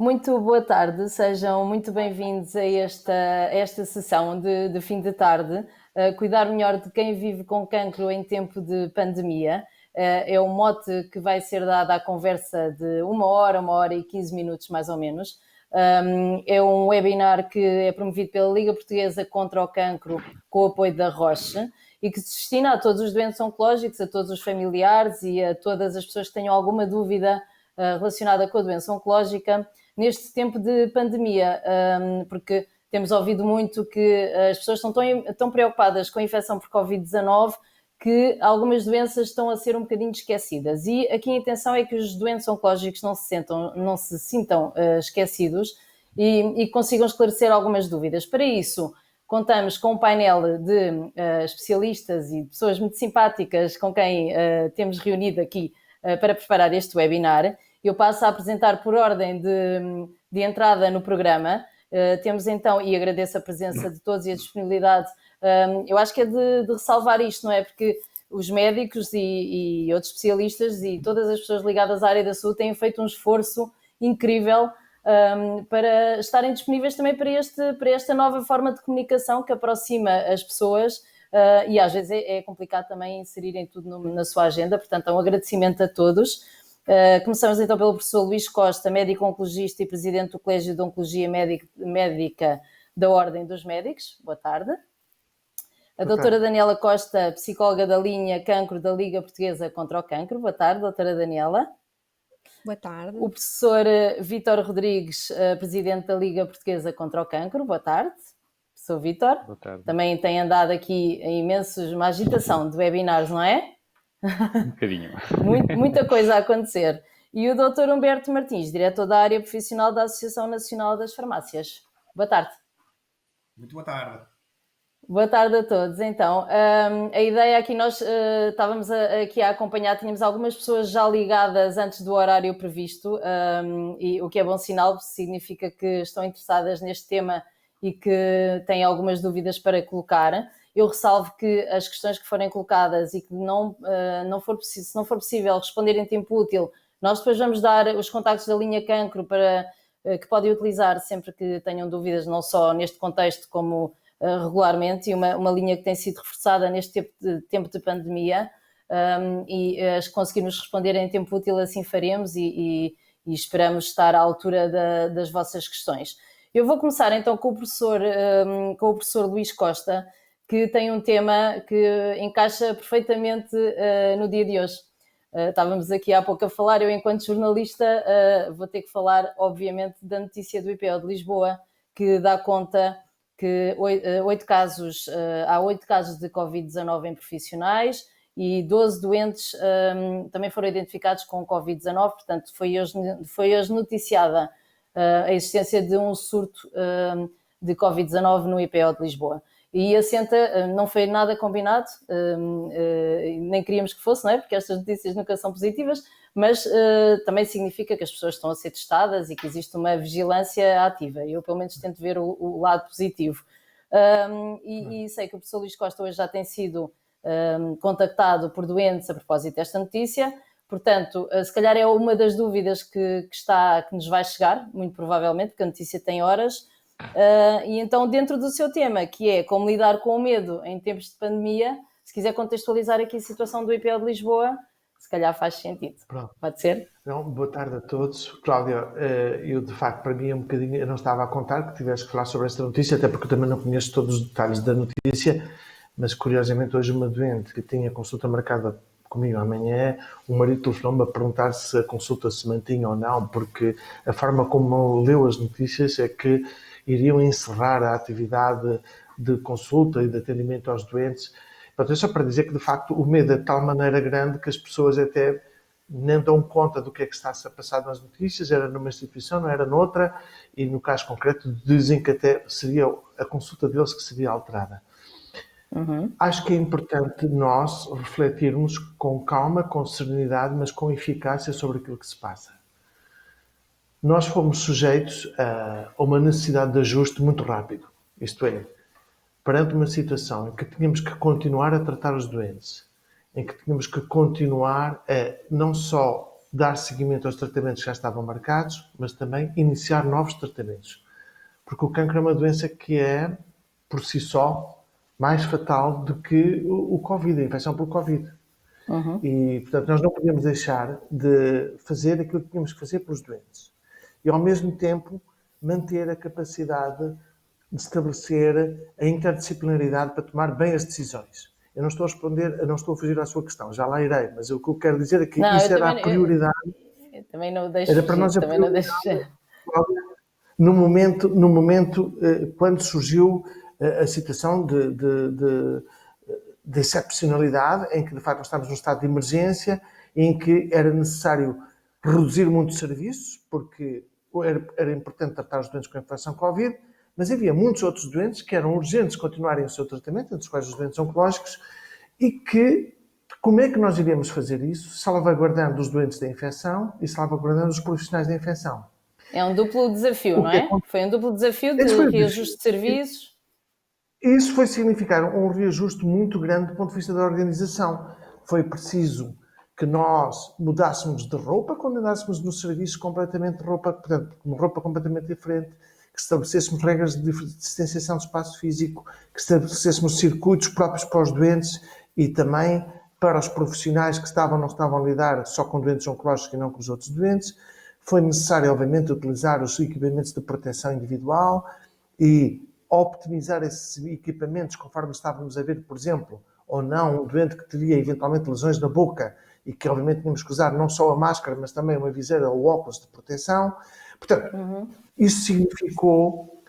Muito boa tarde, sejam muito bem-vindos a esta sessão de fim de tarde. Cuidar melhor de quem vive com cancro em tempo de pandemia. É o mote que vai ser dado à conversa de 1 hora e 15 minutos mais ou menos. É um webinar que é promovido pela Liga Portuguesa contra o Cancro com o apoio da Roche e que se destina a todos os doentes oncológicos, a todos os familiares e a todas as pessoas que tenham alguma dúvida relacionada com a doença oncológica neste tempo de pandemia, porque temos ouvido muito que as pessoas estão tão preocupadas com a infecção por Covid-19 que algumas doenças estão a ser um bocadinho esquecidas. E aqui a intenção é que os doentes oncológicos não se sintam esquecidos e consigam esclarecer algumas dúvidas. Para isso, contamos com um painel de especialistas e pessoas muito simpáticas com quem temos reunido aqui para preparar este webinar. Eu passo a apresentar por ordem de entrada no programa. Temos então, e agradeço a presença de todos e a disponibilidade. Eu acho que é de ressalvar isto, não é? Porque os médicos e outros especialistas e todas as pessoas ligadas à área da saúde têm feito um esforço incrível para estarem disponíveis também para esta nova forma de comunicação que aproxima as pessoas e às vezes é complicado também inserirem tudo na sua agenda, portanto é um agradecimento a todos. Começamos então pelo professor Luís Costa, médico oncologista e presidente do Colégio de Oncologia Médica da Ordem dos Médicos. Boa tarde. A doutora Daniela Costa, psicóloga da linha Cancro da Liga Portuguesa contra o Cancro. Boa tarde, doutora Daniela. Boa tarde. O professor Vítor Rodrigues, presidente da Liga Portuguesa contra o Cancro. Boa tarde, professor Vítor. Boa tarde. Também tem andado aqui em uma agitação de webinars, não é? Um bocadinho. Muita coisa a acontecer. E o Dr. Humberto Martins, diretor da área profissional da Associação Nacional das Farmácias. Boa tarde. Muito boa tarde. Boa tarde a todos. Então, a ideia aqui, nós estávamos aqui a acompanhar, tínhamos algumas pessoas já ligadas antes do horário previsto, e o que é bom sinal, significa que estão interessadas neste tema e que têm algumas dúvidas para colocar. Eu ressalvo que as questões que forem colocadas e que se não for possível responder em tempo útil, nós depois vamos dar os contactos da linha Cancro que podem utilizar sempre que tenham dúvidas, não só neste contexto como regularmente, e uma linha que tem sido reforçada neste tempo de pandemia, e as conseguirmos responder em tempo útil, assim faremos e esperamos estar à altura das vossas questões. Eu vou começar então com o professor Luís Costa, que tem um tema que encaixa perfeitamente no dia de hoje. Estávamos aqui há pouco a falar, eu enquanto jornalista vou ter que falar, obviamente, da notícia do IPO de Lisboa, que dá conta que há 8 casos de Covid-19 em profissionais e 12 doentes também foram identificados com Covid-19, portanto foi hoje noticiada a existência de um surto de Covid-19 no IPO de Lisboa. E assenta, não foi nada combinado, nem queríamos que fosse, não é? Porque estas notícias nunca são positivas, mas também significa que as pessoas estão a ser testadas e que existe uma vigilância ativa. Eu, pelo menos, tento ver o lado positivo. E sei que o professor Luís Costa hoje já tem sido contactado por doentes a propósito desta notícia. Portanto, se calhar é uma das dúvidas que nos vai chegar, muito provavelmente, porque a notícia tem horas. E então, dentro do seu tema, que é como lidar com o medo em tempos de pandemia, se quiser contextualizar aqui a situação do IPO de Lisboa, se calhar faz sentido. Pronto. Pode ser? Então, boa tarde a todos. Cláudia, eu de facto, para mim é um bocadinho, eu não estava a contar que tivesse que falar sobre esta notícia, até porque eu também não conheço todos os detalhes da notícia, mas curiosamente hoje uma doente que tinha consulta marcada comigo amanhã, o marido telefonou-me a perguntar se a consulta se mantinha ou não, porque a forma como leu as notícias é que iriam encerrar a atividade de consulta e de atendimento aos doentes. Portanto, é só para dizer que, de facto, o medo é de tal maneira grande que as pessoas até nem dão conta do que é que está-se a passar nas notícias, era numa instituição, não era noutra, e no caso concreto dizem que até seria a consulta deles que seria alterada. Uhum. Acho que é importante nós refletirmos com calma, com serenidade, mas com eficácia sobre aquilo que se passa. Nós fomos sujeitos a uma necessidade de ajuste muito rápido. Isto é, perante uma situação em que tínhamos que continuar a tratar os doentes, em que tínhamos que continuar a não só dar seguimento aos tratamentos que já estavam marcados, mas também iniciar novos tratamentos. Porque o cancro é uma doença que é, por si só, mais fatal do que o Covid, a infecção pelo Covid. E, portanto, nós não podemos deixar de fazer aquilo que tínhamos que fazer pelos doentes. E, ao mesmo tempo, manter a capacidade de estabelecer a interdisciplinaridade para tomar bem as decisões. Eu não estou a responder, eu não estou a fugir à sua questão, já lá irei, mas o que eu quero dizer é que Não, isso eu era a também, prioridade. eu também não deixo Era para nós fugir, a também não prioridade deixo. no momento quando surgiu a situação de excepcionalidade, em que de facto nós estávamos num estado de emergência, em que era necessário reduzir muitos serviços, porque era importante tratar os doentes com a infecção Covid, mas havia muitos outros doentes que eram urgentes continuarem o seu tratamento, entre os quais os doentes oncológicos, e que como é que nós iríamos fazer isso, salvaguardando os doentes da infecção e salvaguardando os profissionais da infecção? É um duplo desafio, não é? Foi um duplo desafio de reajuste de serviços. Isso foi significar um reajuste muito grande do ponto de vista da organização. Foi preciso que nós mudássemos de roupa quando andássemos no serviço completamente de roupa, portanto, uma roupa completamente diferente, que estabelecêssemos regras de distanciação de espaço físico, que estabelecêssemos circuitos próprios para os doentes e também para os profissionais que estavam ou não estavam a lidar só com doentes oncológicos e não com os outros doentes. Foi necessário, obviamente, utilizar os equipamentos de proteção individual e optimizar esses equipamentos conforme estávamos a ver, por exemplo, ou não, um doente que teria eventualmente lesões na boca e que obviamente tínhamos que usar não só a máscara, mas também uma viseira ou óculos de proteção. Portanto, isso significou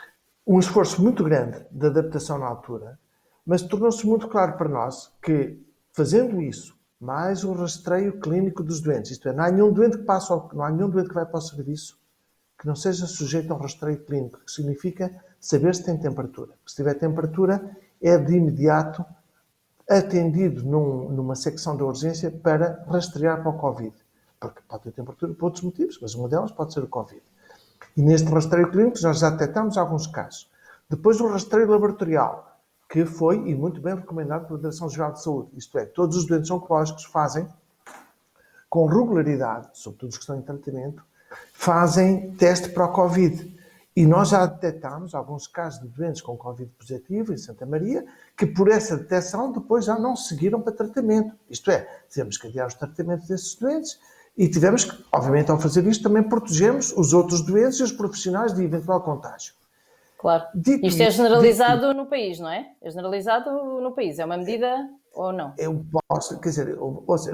um esforço muito grande de adaptação na altura, mas tornou-se muito claro para nós que, fazendo isso, mais o rastreio clínico dos doentes, isto é, não há nenhum doente que vai para o serviço que não seja sujeito a um rastreio clínico, que significa saber se tem temperatura. Se tiver temperatura, é de imediato atendido numa secção da urgência para rastrear para o Covid. Porque pode ter temperatura por outros motivos, mas uma delas pode ser o Covid. E neste rastreio clínico nós já detectamos alguns casos. Depois o rastreio laboratorial, que foi e muito bem recomendado pela Direção-Geral de Saúde. Isto é, todos os doentes oncológicos fazem, com regularidade, sobretudo os que estão em tratamento, fazem teste para o Covid. E nós já detectámos alguns casos de doentes com Covid positivo em Santa Maria, que por essa detecção depois já não seguiram para tratamento. Isto é, tivemos que adiar os tratamentos desses doentes e tivemos que, obviamente, ao fazer isto, também protegemos os outros doentes e os profissionais de eventual contágio. Claro. Isto é generalizado no país, não é? É generalizado no país. É uma medida ou não? Eu posso, quer dizer,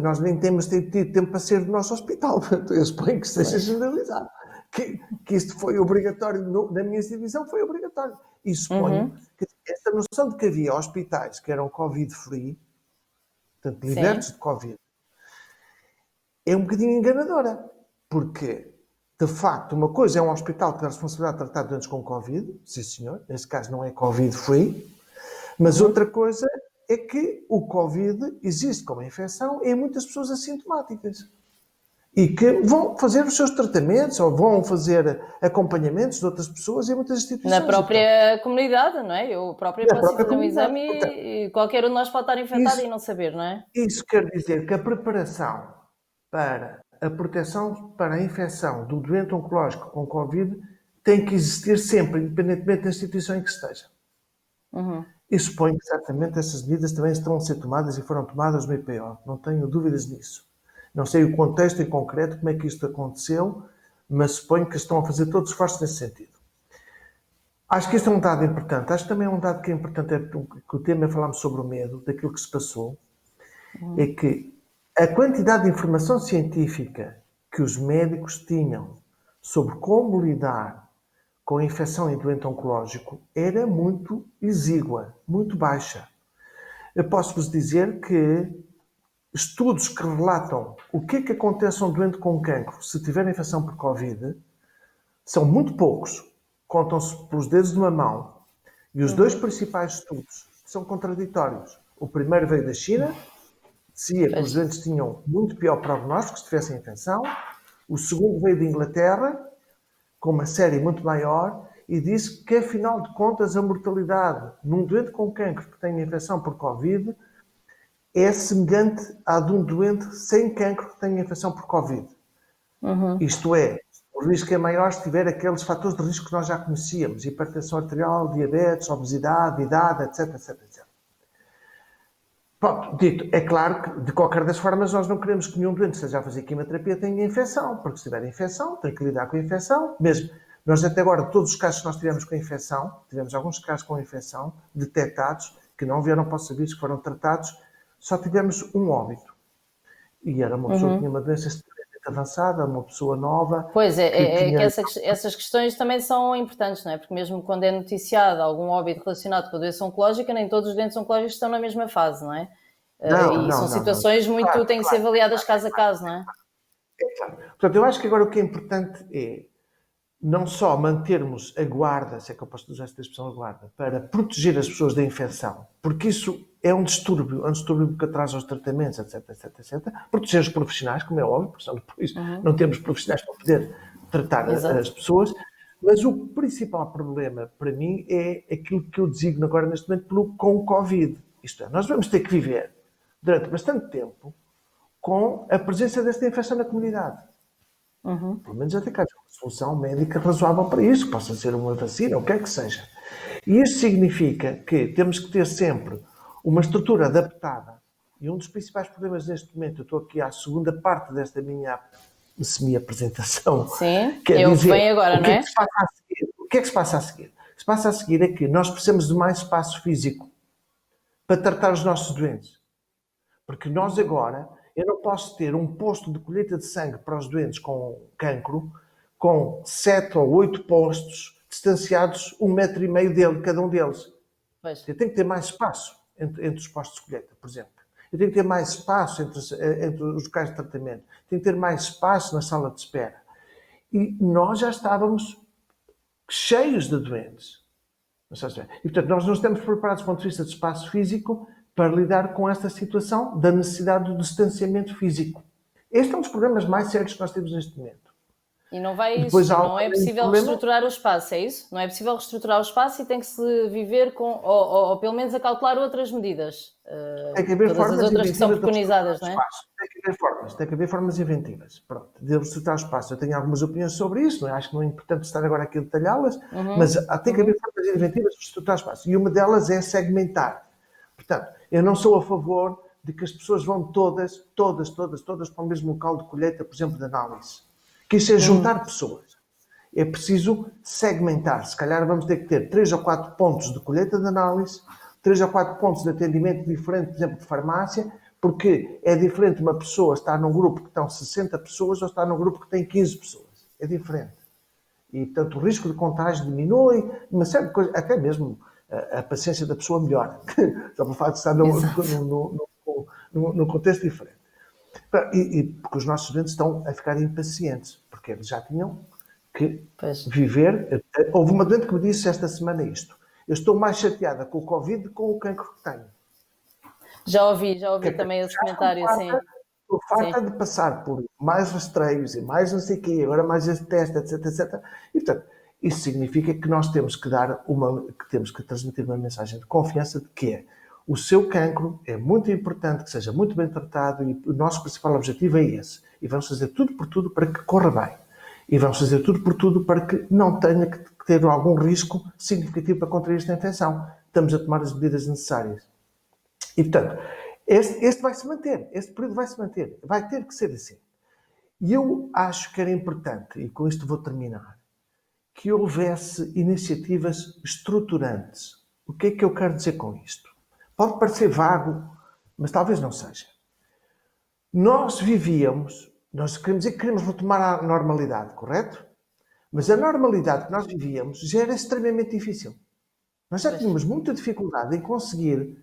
nós nem temos tido tempo para ser do nosso hospital, portanto, eu suponho que seja generalizado. Que isto foi obrigatório, na minha divisão foi obrigatório. E suponho que esta noção de que havia hospitais que eram Covid-free, portanto, libertos de Covid, é um bocadinho enganadora. Porque, de facto, uma coisa é um hospital que tem a responsabilidade de tratar doentes com Covid, sim senhor, nesse caso não é Covid-free, mas outra coisa é que o Covid existe como infecção em muitas pessoas assintomáticas. E que vão fazer os seus tratamentos ou vão fazer acompanhamentos de outras pessoas em muitas instituições. Na própria comunidade, não é? Eu própria posso fazer um exame e qualquer um de nós pode estar infectado e não saber, não é? Isso quer dizer que a preparação para a proteção para a infecção do doente oncológico com Covid tem que existir sempre, independentemente da instituição em que esteja. E suponho que certamente essas medidas também estão a ser tomadas e foram tomadas no IPO. Não tenho dúvidas nisso. Não sei o contexto em concreto, como é que isto aconteceu, mas suponho que estão a fazer todos os esforços nesse sentido. Acho que este é um dado importante. Acho que também é um dado que é importante, que o tema é falarmos sobre o medo, daquilo que se passou, é que a quantidade de informação científica que os médicos tinham sobre como lidar com a infecção em doente oncológico era muito exígua, muito baixa. Eu posso-vos dizer que estudos que relatam o que é que acontece a um doente com cancro se tiver infecção por Covid são muito poucos. Contam-se pelos dedos de uma mão. E os dois principais estudos são contraditórios. O primeiro veio da China, dizia que os doentes tinham muito pior prognóstico se tivessem infecção. O segundo veio de Inglaterra, com uma série muito maior, e disse que, afinal de contas, a mortalidade num doente com cancro que tem infecção por Covid é semelhante à de um doente sem cancro que tem infecção por Covid. Isto é, o risco é maior se tiver aqueles fatores de risco que nós já conhecíamos, hipertensão arterial, diabetes, obesidade, idade, etc, etc, etc. Pronto, dito, é claro que, de qualquer das formas, nós não queremos que nenhum doente que esteja a fazer quimioterapia tenha infecção, porque se tiver infecção, tem que lidar com a infecção. Mesmo, nós até agora, todos os casos que nós tivemos com infecção, tivemos alguns casos com infecção, detectados, que não vieram para o serviço, que foram tratados, só tivemos um óbito. E era uma pessoa que tinha uma doença extremamente avançada, uma pessoa nova. Pois é, tinha... que essas questões também são importantes, não é? Porque mesmo quando é noticiado algum óbito relacionado com a doença oncológica, nem todos os doentes oncológicos estão na mesma fase, não é? São situações muito, têm que ser avaliadas caso a caso, não é? Claro. Portanto, eu acho que agora o que é importante é não só mantermos a guarda, se é que eu posso usar esta expressão, a guarda, para proteger as pessoas da infecção, porque isso é um distúrbio que atrasa os tratamentos, etc, etc, etc. Proteger os profissionais, como é óbvio, porque por isso não temos profissionais para poder tratar as pessoas, mas o principal problema para mim é aquilo que eu designo agora neste momento com o Covid. Isto é, nós vamos ter que viver durante bastante tempo com a presença desta infecção na comunidade. Pelo menos até que haja uma solução médica razoável para isso, que possa ser uma vacina, ou o que é que seja. E isso significa que temos que ter sempre uma estrutura adaptada. E um dos principais problemas neste momento, eu estou aqui à segunda parte desta minha semi-apresentação. Sim, que é eu dizer, venho agora, não é? O que é que se passa a seguir? O que se passa a seguir é que nós precisamos de mais espaço físico para tratar os nossos doentes. Porque nós agora, eu não posso ter um posto de colheita de sangue para os doentes com cancro com 7 ou 8 postos distanciados 1,5 metro dele, cada um deles. Pois. Eu tenho que ter mais espaço entre os postos de colheita, por exemplo. Eu tenho que ter mais espaço entre os locais de tratamento. Tenho que ter mais espaço na sala de espera. E nós já estávamos cheios de doentes. E, portanto, nós não estamos preparados do ponto de vista de espaço físico para lidar com esta situação da necessidade do distanciamento físico. Este é um dos problemas mais sérios que nós temos neste momento. E não é possível reestruturar o espaço, é isso? Não é possível reestruturar o espaço e tem que se viver com, ou pelo menos acautelar outras medidas. Tem que haver todas as outras que são preconizadas, não é? Tem que haver formas inventivas. Pronto, de reestruturar o espaço. Eu tenho algumas opiniões sobre isso, não é? Acho que não é importante estar agora aqui a detalhá-las, mas tem que haver formas inventivas de reestruturar o espaço. E uma delas é segmentar. Portanto, eu não sou a favor de que as pessoas vão todas para o mesmo local de colheita, por exemplo, de análise. Que isso é juntar pessoas. É preciso segmentar. Se calhar vamos ter que ter 3 ou 4 pontos de colheita de análise, 3 ou 4 pontos de atendimento diferente, por exemplo, de farmácia, porque é diferente uma pessoa estar num grupo que estão 60 pessoas ou estar num grupo que tem 15 pessoas. É diferente. E, portanto, o risco de contágio diminui, uma série de coisas, até mesmo a paciência da pessoa melhora. Só por facto de estar num contexto diferente. E porque os nossos doentes estão a ficar impacientes, porque eles já tinham que viver. Houve uma doente que me disse esta semana isto: eu estou mais chateada com o Covid do que com o cancro que tenho. Já ouvi também esse comentário, sim. Por falta de passar por mais rastreios e mais não sei o quê, agora mais este teste, etc, etc. E, portanto, isso significa que nós temos que temos que transmitir uma mensagem de confiança de que o seu cancro é muito importante, que seja muito bem tratado e o nosso principal objetivo é esse. E vamos fazer tudo por tudo para que corra bem. E vamos fazer tudo por tudo para que não tenha que ter algum risco significativo para contrair esta infecção. Estamos a tomar as medidas necessárias. E, portanto, este vai se manter. Este período vai se manter. Vai ter que ser assim. E eu acho que era importante, e com isto vou terminar, que houvesse iniciativas estruturantes. O que é que eu quero dizer com isto? Pode parecer vago, mas talvez não seja. Nós queremos dizer que queremos retomar a normalidade, correto? Mas a normalidade que nós vivíamos já era extremamente difícil. Nós já tínhamos muita dificuldade em conseguir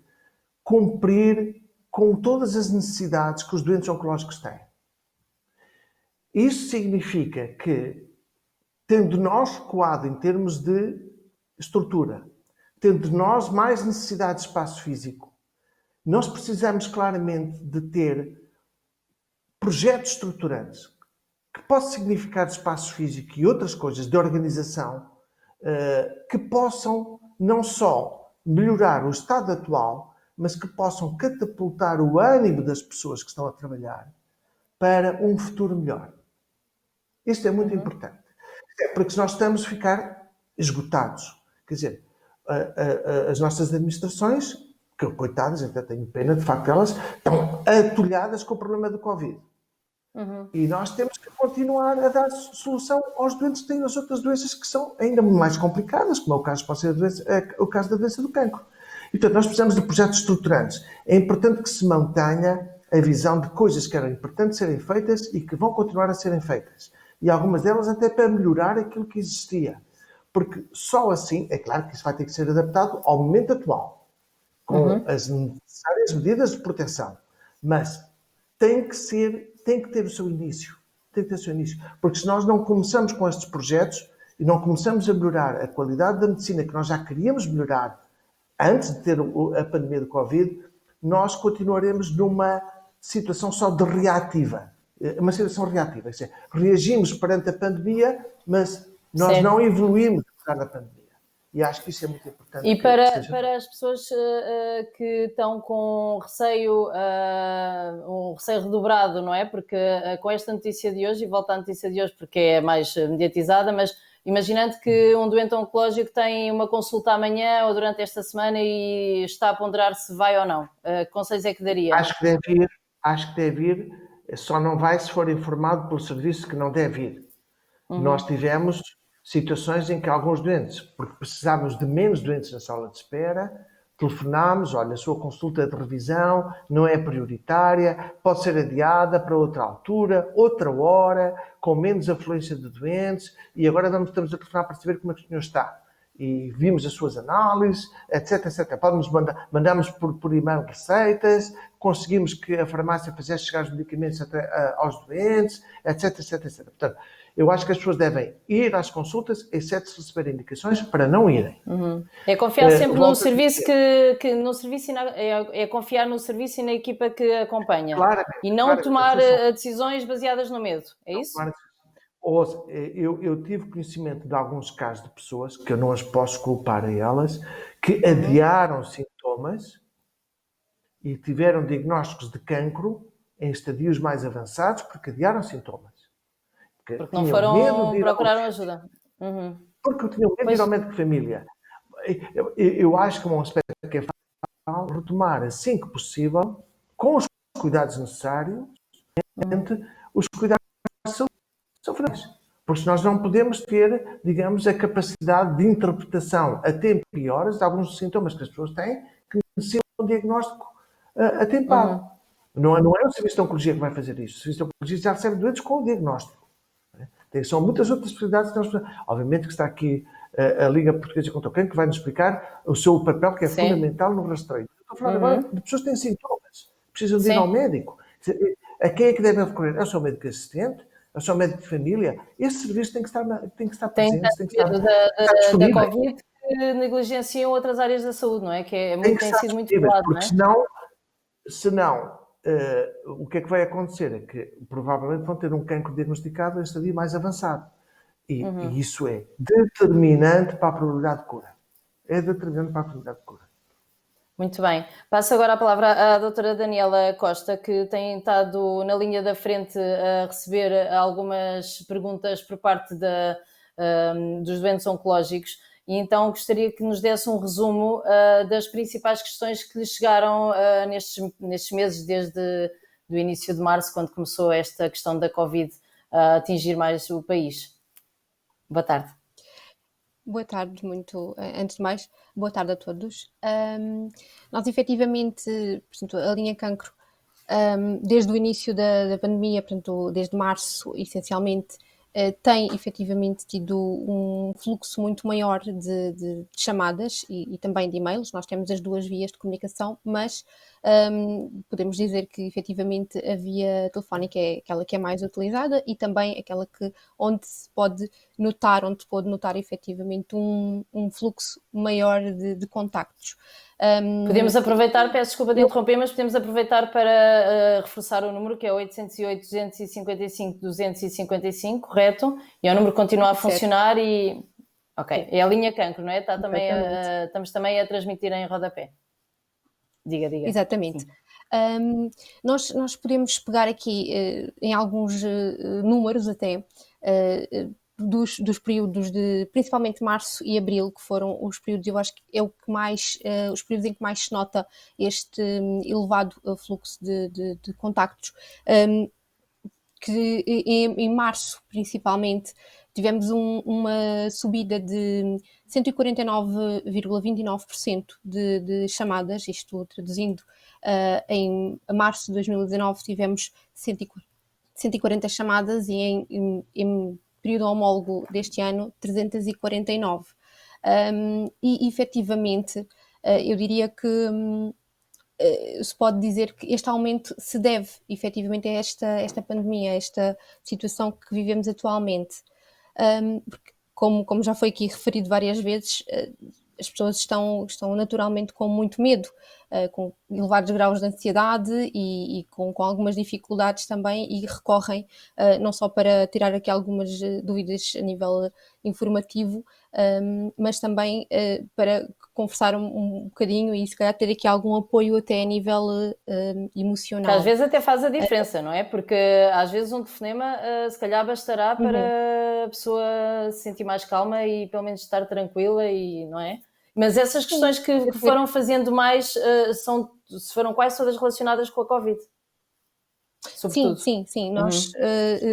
cumprir com todas as necessidades que os doentes oncológicos têm. Isso significa que, tendo nós recuado em termos de estrutura, tendo nós mais necessidade de espaço físico, nós precisamos claramente de ter projetos estruturantes que possam significar espaço físico e outras coisas de organização que possam não só melhorar o estado atual, mas que possam catapultar o ânimo das pessoas que estão a trabalhar para um futuro melhor. Isto é muito importante. Porque se nós estamos a ficar esgotados. Quer dizer, as nossas administrações, que coitadas, até tenho pena, de facto, elas estão atolhadas com o problema do Covid. E nós temos que continuar a dar solução aos doentes que têm as outras doenças que são ainda mais complicadas, como é o caso, pode ser o caso da doença do cancro. E, portanto, nós precisamos de projetos estruturantes. É importante que se mantenha a visão de coisas que eram importantes serem feitas e que vão continuar a serem feitas. E algumas delas até para melhorar aquilo que existia. Porque só assim, é claro que isso vai ter que ser adaptado ao momento atual, com as necessárias medidas de proteção. Mas tem que ter o seu início. Tem que ter o seu início. Porque se nós não começamos com estes projetos e não começamos a melhorar a qualidade da medicina que nós já queríamos melhorar antes de ter a pandemia do Covid, nós continuaremos numa situação só de reativa. Uma situação reativa. Quer dizer, reagimos perante a pandemia, mas nós não evoluímos apesar da pandemia. E acho que isso é muito importante. E para as pessoas que estão com receio, um receio redobrado, não é? Porque com esta notícia de hoje, e volto à notícia de hoje porque é mais mediatizada, mas imaginando que um doente oncológico tem uma consulta amanhã ou durante esta semana e está a ponderar se vai ou não, que conselhos é que daria? Acho que deve ir, só não vai se for informado pelo serviço que não deve ir. Nós tivemos situações em que alguns doentes, porque precisávamos de menos doentes na sala de espera, telefonámos, olha, a sua consulta de revisão não é prioritária, pode ser adiada para outra altura, outra hora, com menos afluência de doentes, e agora estamos a telefonar para saber como é que o senhor está. E vimos as suas análises, etc, etc. Podemos mandamos por e-mail receitas, conseguimos que a farmácia fizesse chegar os medicamentos até aos doentes, etc, etc, etc. Portanto, eu acho que as pessoas devem ir às consultas, exceto se receberem indicações, para não irem. É confiar sempre num serviço no serviço é confiar no serviço e na equipa que acompanha. Claramente, e não tomar decisões baseadas no medo. É isso? Eu tive conhecimento de alguns casos de pessoas, que eu não as posso culpar a elas, que adiaram sintomas e tiveram diagnósticos de cancro em estadios mais avançados porque adiaram sintomas. Porque não foram procurar ajuda. Porque tinham medo de ir ao médico de família. Eu acho que é um aspecto que é fundamental retomar assim que possível, com os cuidados necessários, os cuidados de saúde são fundamentais. Porque nós não podemos ter, digamos, a capacidade de interpretação a tempo e horas de alguns dos sintomas que as pessoas têm que necessitam de um diagnóstico atempado. Não é o Serviço de Oncologia que vai fazer isto. O Serviço de Oncologia já recebe doentes com o diagnóstico. São muitas outras especialidades que nós... Obviamente que está aqui a Liga Portuguesa contra o Cancro, que vai nos explicar o seu papel, que é fundamental no rastreio. Estou a falar agora de pessoas que têm sintomas, precisam de ir ao médico. A quem é que devem recorrer? É o seu médico assistente? É o seu médico de família? Esse serviço tem que estar presente, tem que estar disponível. Da Covid que negligenciam outras áreas da saúde, não é? Que tem sido muito falado, porque não é? Senão o que é que vai acontecer? É que provavelmente vão ter um cancro diagnosticado em estadio mais avançado. E isso é determinante para a probabilidade de cura. É determinante para a probabilidade de cura. Muito bem. Passo agora a palavra à doutora Daniela Costa, que tem estado na linha da frente a receber algumas perguntas por parte dos doentes oncológicos. E então gostaria que nos desse um resumo das principais questões que lhe chegaram nestes meses, desde o início de março, quando começou esta questão da Covid a atingir mais o país. Boa tarde. Boa tarde, antes de mais, boa tarde a todos. Nós efetivamente, portanto, a linha cancro, desde o início da pandemia, portanto, desde março, essencialmente, tem efetivamente tido um fluxo muito maior de chamadas e também de e-mails. Nós temos as duas vias de comunicação, mas podemos dizer que efetivamente a via telefónica é aquela que é mais utilizada e também aquela onde se pode notar efetivamente um fluxo maior de contactos. Podemos aproveitar, peço desculpa de interromper, mas podemos aproveitar para reforçar o número, que é 808-255-255, correto? E o número continua a funcionar e... Ok, é a linha cancro, não é? Estamos também a transmitir em rodapé. Diga. Exatamente. Nós podemos pegar aqui em alguns números até, dos períodos de principalmente março e abril, que foram os períodos, eu acho que é o que mais, os períodos em que mais se nota este elevado fluxo de contactos, que em março, principalmente, tivemos uma subida de 149,29% de chamadas, isto traduzindo, em março de 2019 tivemos 140 chamadas e em período homólogo deste ano 349. E efetivamente, eu diria que se pode dizer que este aumento se deve efetivamente a esta pandemia, a esta situação que vivemos atualmente. Porque, como já foi aqui referido várias vezes, as pessoas estão naturalmente com muito medo, com elevados graus de ansiedade e com algumas dificuldades também, e recorrem não só para tirar aqui algumas dúvidas a nível informativo, mas também para conversar um bocadinho e se calhar ter aqui algum apoio até a nível Que emocional. às vezes até faz a diferença, não é? Porque às vezes um telefonema se calhar bastará para a pessoa se sentir mais calma e pelo menos estar tranquila, e não é? Mas essas questões que foram fazendo mais foram quase todas relacionadas com a Covid. Sobretudo. Sim. Nós,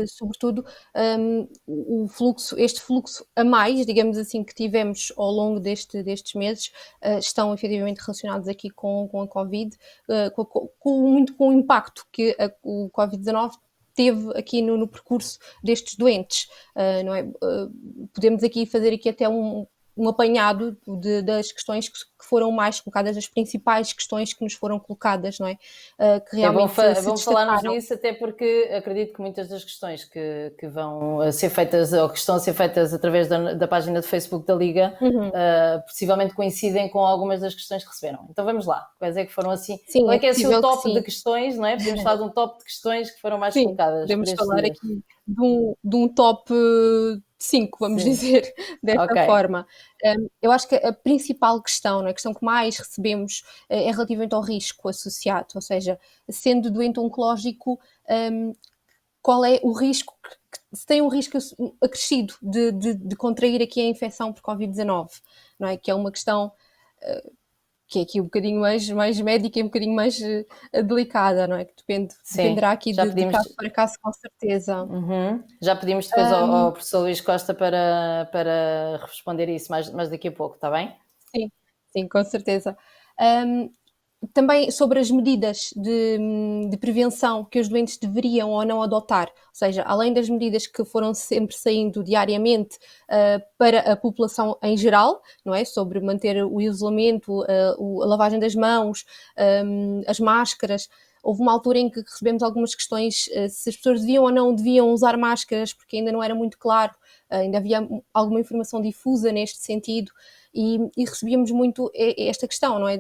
sobretudo, este fluxo a mais, digamos assim, que tivemos ao longo destes meses, estão efetivamente relacionados aqui com a Covid, muito com o impacto que o Covid-19 teve aqui no percurso destes doentes, não é? Podemos aqui fazer aqui até um apanhado das questões que foram mais colocadas, as principais questões que nos foram colocadas, não é? Que realmente É se bom falarmos destacaram. nisso, até porque acredito que muitas das questões que vão ser feitas ou que estão a ser feitas através da página de Facebook da Liga, possivelmente coincidem com algumas das questões que receberam. Então vamos lá, quais é que foram assim? Sim, Qual é que é assim, o possível que top sim. de questões, não é? Podemos falar de um top de questões que foram mais Sim, colocadas por podemos estes falar dias. aqui de um top 5, vamos Sim. dizer, desta Ok. forma. Eu acho que a principal questão, não é, a questão que mais recebemos, é relativamente ao risco associado, ou seja, sendo doente oncológico, qual é o risco se tem um risco acrescido de contrair aqui a infecção por Covid-19, não é? Que é uma questão que é aqui um bocadinho mais médica e um bocadinho mais delicada, não é? Que dependerá aqui já de pedimos, caso para caso, com certeza. já pedimos depois ao professor Luís Costa para responder isso mais daqui a pouco, está bem? Sim, com certeza. Também sobre as medidas de prevenção que os doentes deveriam ou não adotar, ou seja, além das medidas que foram sempre saindo diariamente para a população em geral, não é? Sobre manter o isolamento, a lavagem das mãos, as máscaras. Houve uma altura em que recebemos algumas questões se as pessoas deviam ou não deviam usar máscaras, porque ainda não era muito claro, ainda havia alguma informação difusa neste sentido, e recebíamos muito esta questão, não é?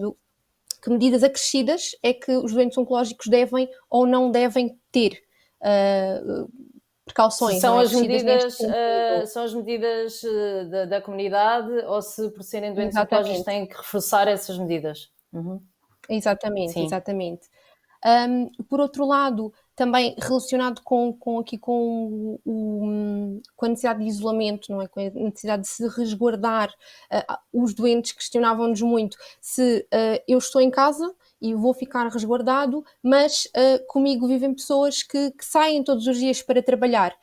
Que medidas acrescidas é que os doentes oncológicos devem ou não devem ter precauções, São não é? as Acrescidas neste medidas, sentido. são as medidas da comunidade, ou se por serem doentes oncológicos Exatamente, têm que reforçar essas medidas? Sim. exatamente. Por outro lado, também relacionado aqui com a necessidade de isolamento, não é? Com a necessidade de se resguardar, os doentes questionavam-nos muito se eu estou em casa e vou ficar resguardado, mas comigo vivem pessoas que saem todos os dias para trabalhar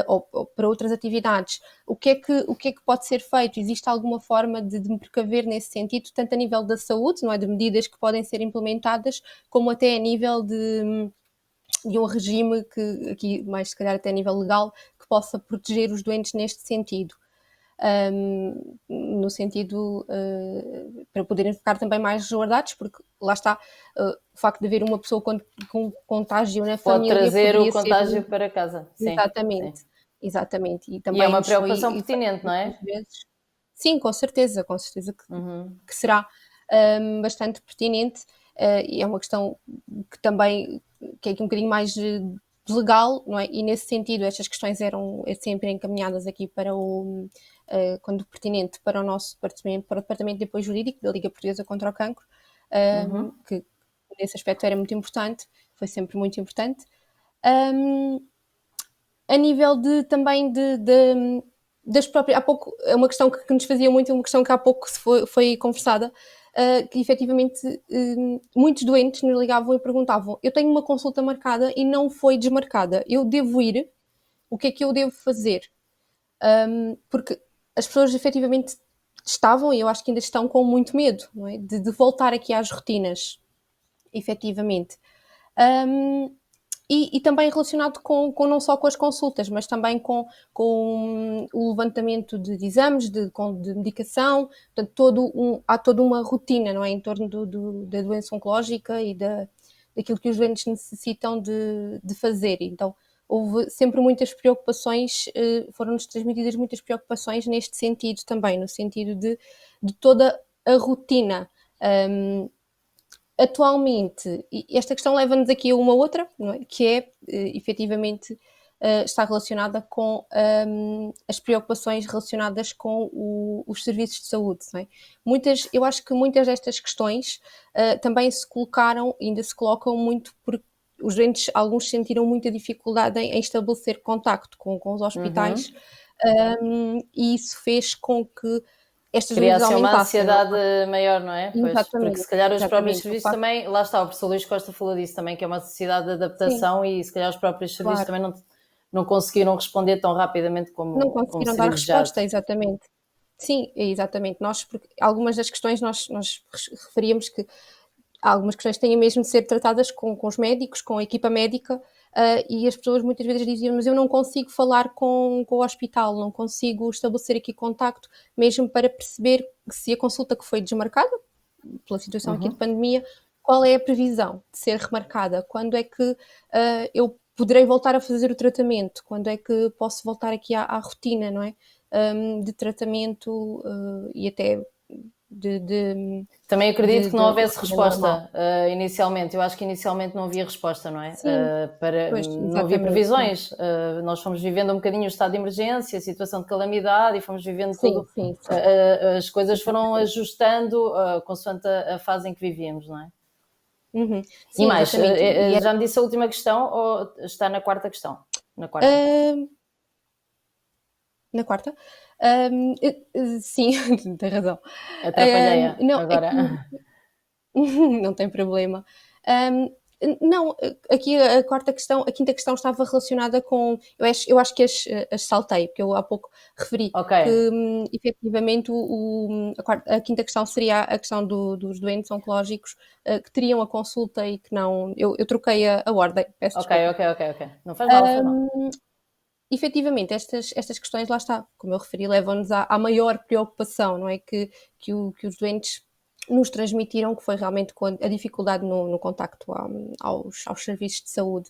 ou para outras atividades. O que é que pode ser feito? Existe alguma forma de me precaver nesse sentido, tanto a nível da saúde, não é? De medidas que podem ser implementadas, como até a nível de um regime que, aqui mais se calhar até a nível legal, que possa proteger os doentes neste sentido. No sentido para poderem ficar também mais resguardados, porque lá está, o facto de haver uma pessoa com contágio na Pode família trazer o poderia ser contágio para casa. Sim, sim. Exatamente. E E é também uma nos foi preocupação feito pertinente, não muitas é? vezes. Sim, com certeza que será bastante pertinente, e é uma questão que também que é aqui um bocadinho mais legal, não é? E nesse sentido estas questões eram sempre encaminhadas aqui para quando pertinente, para o nosso departamento, para o departamento de apoio jurídico da Liga Portuguesa contra o Cancro, que nesse aspecto era muito importante, foi sempre muito importante. a nível também das próprias. Há pouco, é uma questão que nos fazia muito, uma questão que há pouco foi conversada, que efetivamente muitos doentes nos ligavam e perguntavam: eu tenho uma consulta marcada e não foi desmarcada, eu devo ir? O que é que eu devo fazer? Porque as pessoas efetivamente estavam, e eu acho que ainda estão, com muito medo, não é? de voltar aqui às rotinas, efetivamente. E também relacionado com não só com as consultas, mas também com o levantamento de exames, de medicação, portanto, há toda uma rotina, não é, em torno da doença oncológica e daquilo que os doentes necessitam de fazer. Então, houve sempre muitas preocupações, foram-nos transmitidas muitas preocupações neste sentido também, no sentido de toda a rotina. Atualmente, e esta questão leva-nos aqui a uma outra, não é? Que é, efetivamente, está relacionada com as preocupações relacionadas com os serviços de saúde, não é? Eu acho que muitas destas questões também se colocaram, ainda se colocam muito porque os doentes, alguns sentiram muita dificuldade em estabelecer contacto com os hospitais, e isso fez com que estas dúvidas Criasse uma aumentassem. ansiedade maior, não é? Pois, porque Exatamente, se calhar os próprios exatamente. serviços também, lá está, o professor Luís Costa falou disso também, que é uma necessidade de Sim, adaptação e se calhar os próprios serviços claro. também não conseguiram responder tão rapidamente Não como conseguiram dar seria desejado. resposta, exatamente. Sim, exatamente. Porque algumas das questões nós referíamos que algumas questões têm mesmo de ser tratadas com os médicos, com a equipa médica, e as pessoas muitas vezes diziam: mas eu não consigo falar com o hospital, não consigo estabelecer aqui contacto, mesmo para perceber se a consulta que foi desmarcada, pela situação aqui de pandemia, qual é a previsão de ser remarcada, quando é que eu poderei voltar a fazer o tratamento, quando é que posso voltar aqui à rotina, não é? De tratamento e até Também acredito que não houvesse rotina normal. resposta inicialmente. Eu acho que inicialmente não havia resposta, não é? Sim, pois, Não havia exatamente, sim. previsões. Nós fomos vivendo um bocadinho o estado de emergência, a situação de calamidade e fomos vivendo Sim, tudo. sim, sim. As coisas foram ajustando consoante a fase em que vivíamos, não é? Uhum. E Sim, mais, exatamente. já me disse a última questão ou está na quarta questão? Na quarta. Na quarta? Sim, tem razão. Atrapalhei-a Não, é agora. que não tem problema. Não, aqui a quarta questão, a quinta questão estava relacionada com. Eu acho que as saltei, porque eu há pouco referi Ok. que efetivamente a quinta questão seria a questão dos doentes oncológicos que teriam a consulta e que não. Eu troquei a ordem, peço Ok. desculpa. Não faz mal, não faz mal. Efetivamente, estas questões, lá está, como eu referi, levam-nos à maior preocupação, não é? Que os doentes nos transmitiram, que foi realmente com a dificuldade no contacto aos serviços de saúde,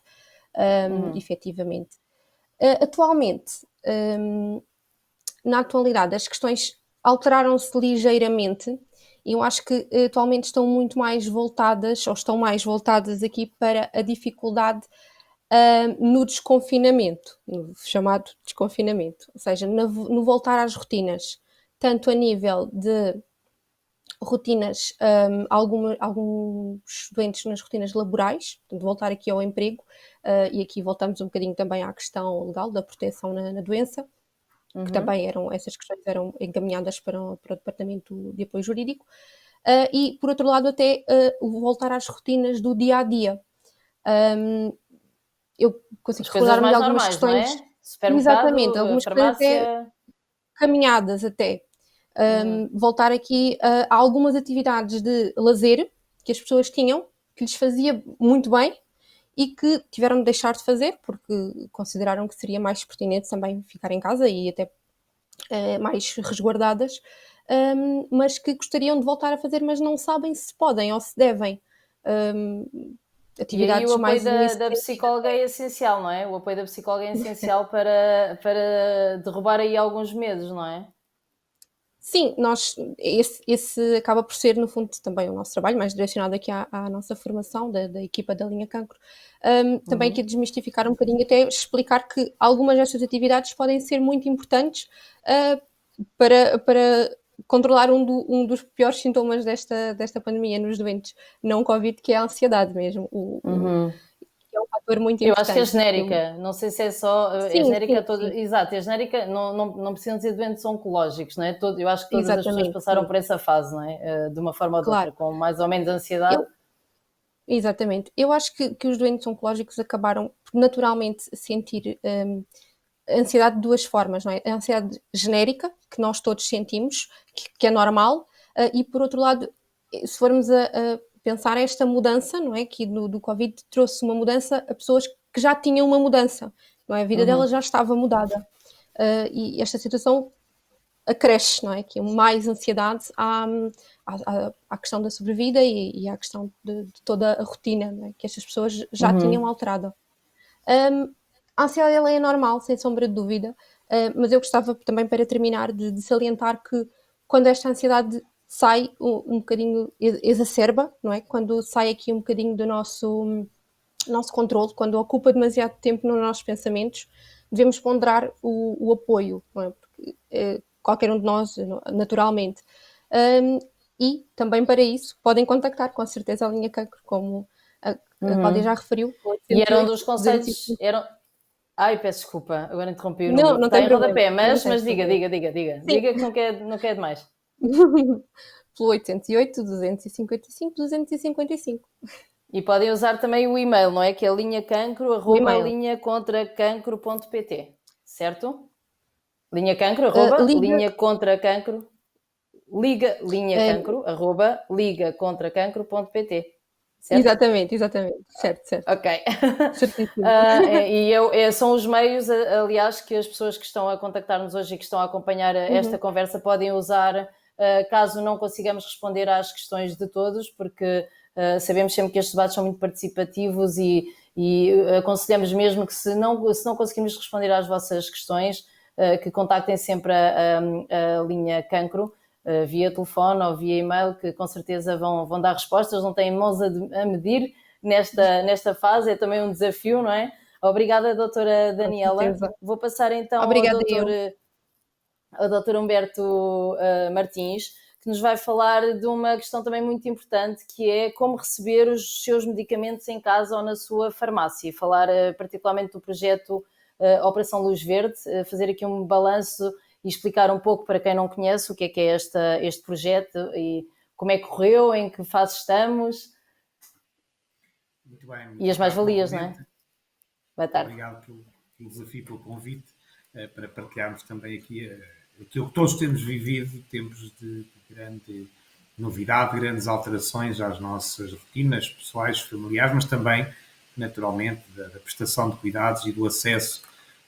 efetivamente. Atualmente, na atualidade, as questões alteraram-se ligeiramente e eu acho que atualmente estão muito mais voltadas, ou estão mais voltadas aqui para a dificuldade no desconfinamento, no chamado desconfinamento, ou seja, no voltar às rotinas, tanto a nível de rotinas, alguns doentes nas rotinas laborais, portanto, voltar aqui ao emprego, e aqui voltamos um bocadinho também à questão legal da proteção na doença, que também essas questões eram encaminhadas para o Departamento de Apoio Jurídico, e por outro lado até o voltar às rotinas do dia a dia. Eu consigo As coisas recordar-me de mais algumas normais, não questões. é? Supermercado, Exatamente, algumas questões até farmácia. caminhadas até. Voltar aqui a algumas atividades de lazer que as pessoas tinham, que lhes fazia muito bem e que tiveram de deixar de fazer porque consideraram que seria mais pertinente também ficar em casa e até mais resguardadas, mas que gostariam de voltar a fazer, mas não sabem se podem ou se devem. E aí Atividades o apoio mais nesse da sentido. psicóloga é essencial, não é? O apoio da psicóloga é essencial para derrubar aí alguns medos, não é? Sim, esse acaba por ser, no fundo, também o nosso trabalho, mais direcionado aqui à nossa formação da equipa da linha Cancro. Também aqui desmistificar um bocadinho, até explicar que algumas destas atividades podem ser muito importantes para controlar um dos piores sintomas desta pandemia nos doentes não Covid, que é a ansiedade mesmo. é um fator muito Eu importante. acho que é genérica, não sei se é só, é Sim, genérica sim, toda, sim. exato, é genérica, não precisam dizer doentes oncológicos, não é? Eu acho que todas as pessoas Exatamente, passaram sim. por essa fase, não é? De uma forma ou de outra, Claro. com mais ou menos ansiedade. Exatamente. Eu acho que os doentes oncológicos acabaram por naturalmente sentir a ansiedade de duas formas, não é? A ansiedade genérica, que nós todos sentimos, que é normal, e por outro lado, se formos a pensar esta mudança, não é? Que do Covid trouxe uma mudança a pessoas que já tinham uma mudança, não é? A vida delas já estava mudada. E esta situação acresce, não é? Que é mais ansiedade à questão da sobrevida e à questão de toda a rotina, não é? Que estas pessoas já tinham alterado. A ansiedade ela é normal, sem sombra de dúvida, mas eu gostava também, para terminar, de salientar que quando esta ansiedade sai um bocadinho, exacerba, não é? Quando sai aqui um bocadinho do nosso controle, quando ocupa demasiado tempo nos nossos pensamentos, devemos ponderar o apoio, não é? Porque qualquer um de nós, naturalmente. E também para isso podem contactar com certeza a linha Cancro, como a Cláudia já referiu. E era um dos 808 conselhos, 205. ai, peço desculpa, agora interrompi o Não, número, não está tem em problema. rodapé, Não mas tem diga, problema. Sim. diga que não quer demais. Pelo 808 255 255. E podem usar também o e-mail, não é? Que é O e-mail. linhacancro@linhacontracancro.pt, certo? Linhacancro, Liga, linhacontracancro, ligacancro@ligacontracancro.pt, certo? exatamente, certo, Ok. certíssimo. São os meios, aliás, que as pessoas que estão a contactar-nos hoje e que estão a acompanhar esta conversa podem usar, caso não consigamos responder às questões de todos, porque sabemos sempre que estes debates são muito participativos e aconselhamos mesmo que se não conseguimos responder às vossas questões, que contactem sempre a linha Cancro, via telefone ou via e-mail, que com certeza vão dar respostas, não têm mãos a medir nesta fase, é também um desafio, não é? Obrigada, doutora Daniela. certeza. Vou passar então Obrigada ao doutor Humberto Martins, que nos vai falar de uma questão também muito importante, que é como receber os seus medicamentos em casa ou na sua farmácia. Falar particularmente do projeto Operação Luz Verde, fazer aqui um balanço e explicar um pouco para quem não conhece o que é este projeto e como é que correu, em que fase estamos. Muito bem. E as mais-valias, não é? Boa tarde. Obrigado pelo desafio, pelo convite, para partilharmos também aqui aquilo que todos temos vivido, tempos de grande novidade, grandes alterações às nossas rotinas pessoais, familiares, mas também, naturalmente, da prestação de cuidados e do acesso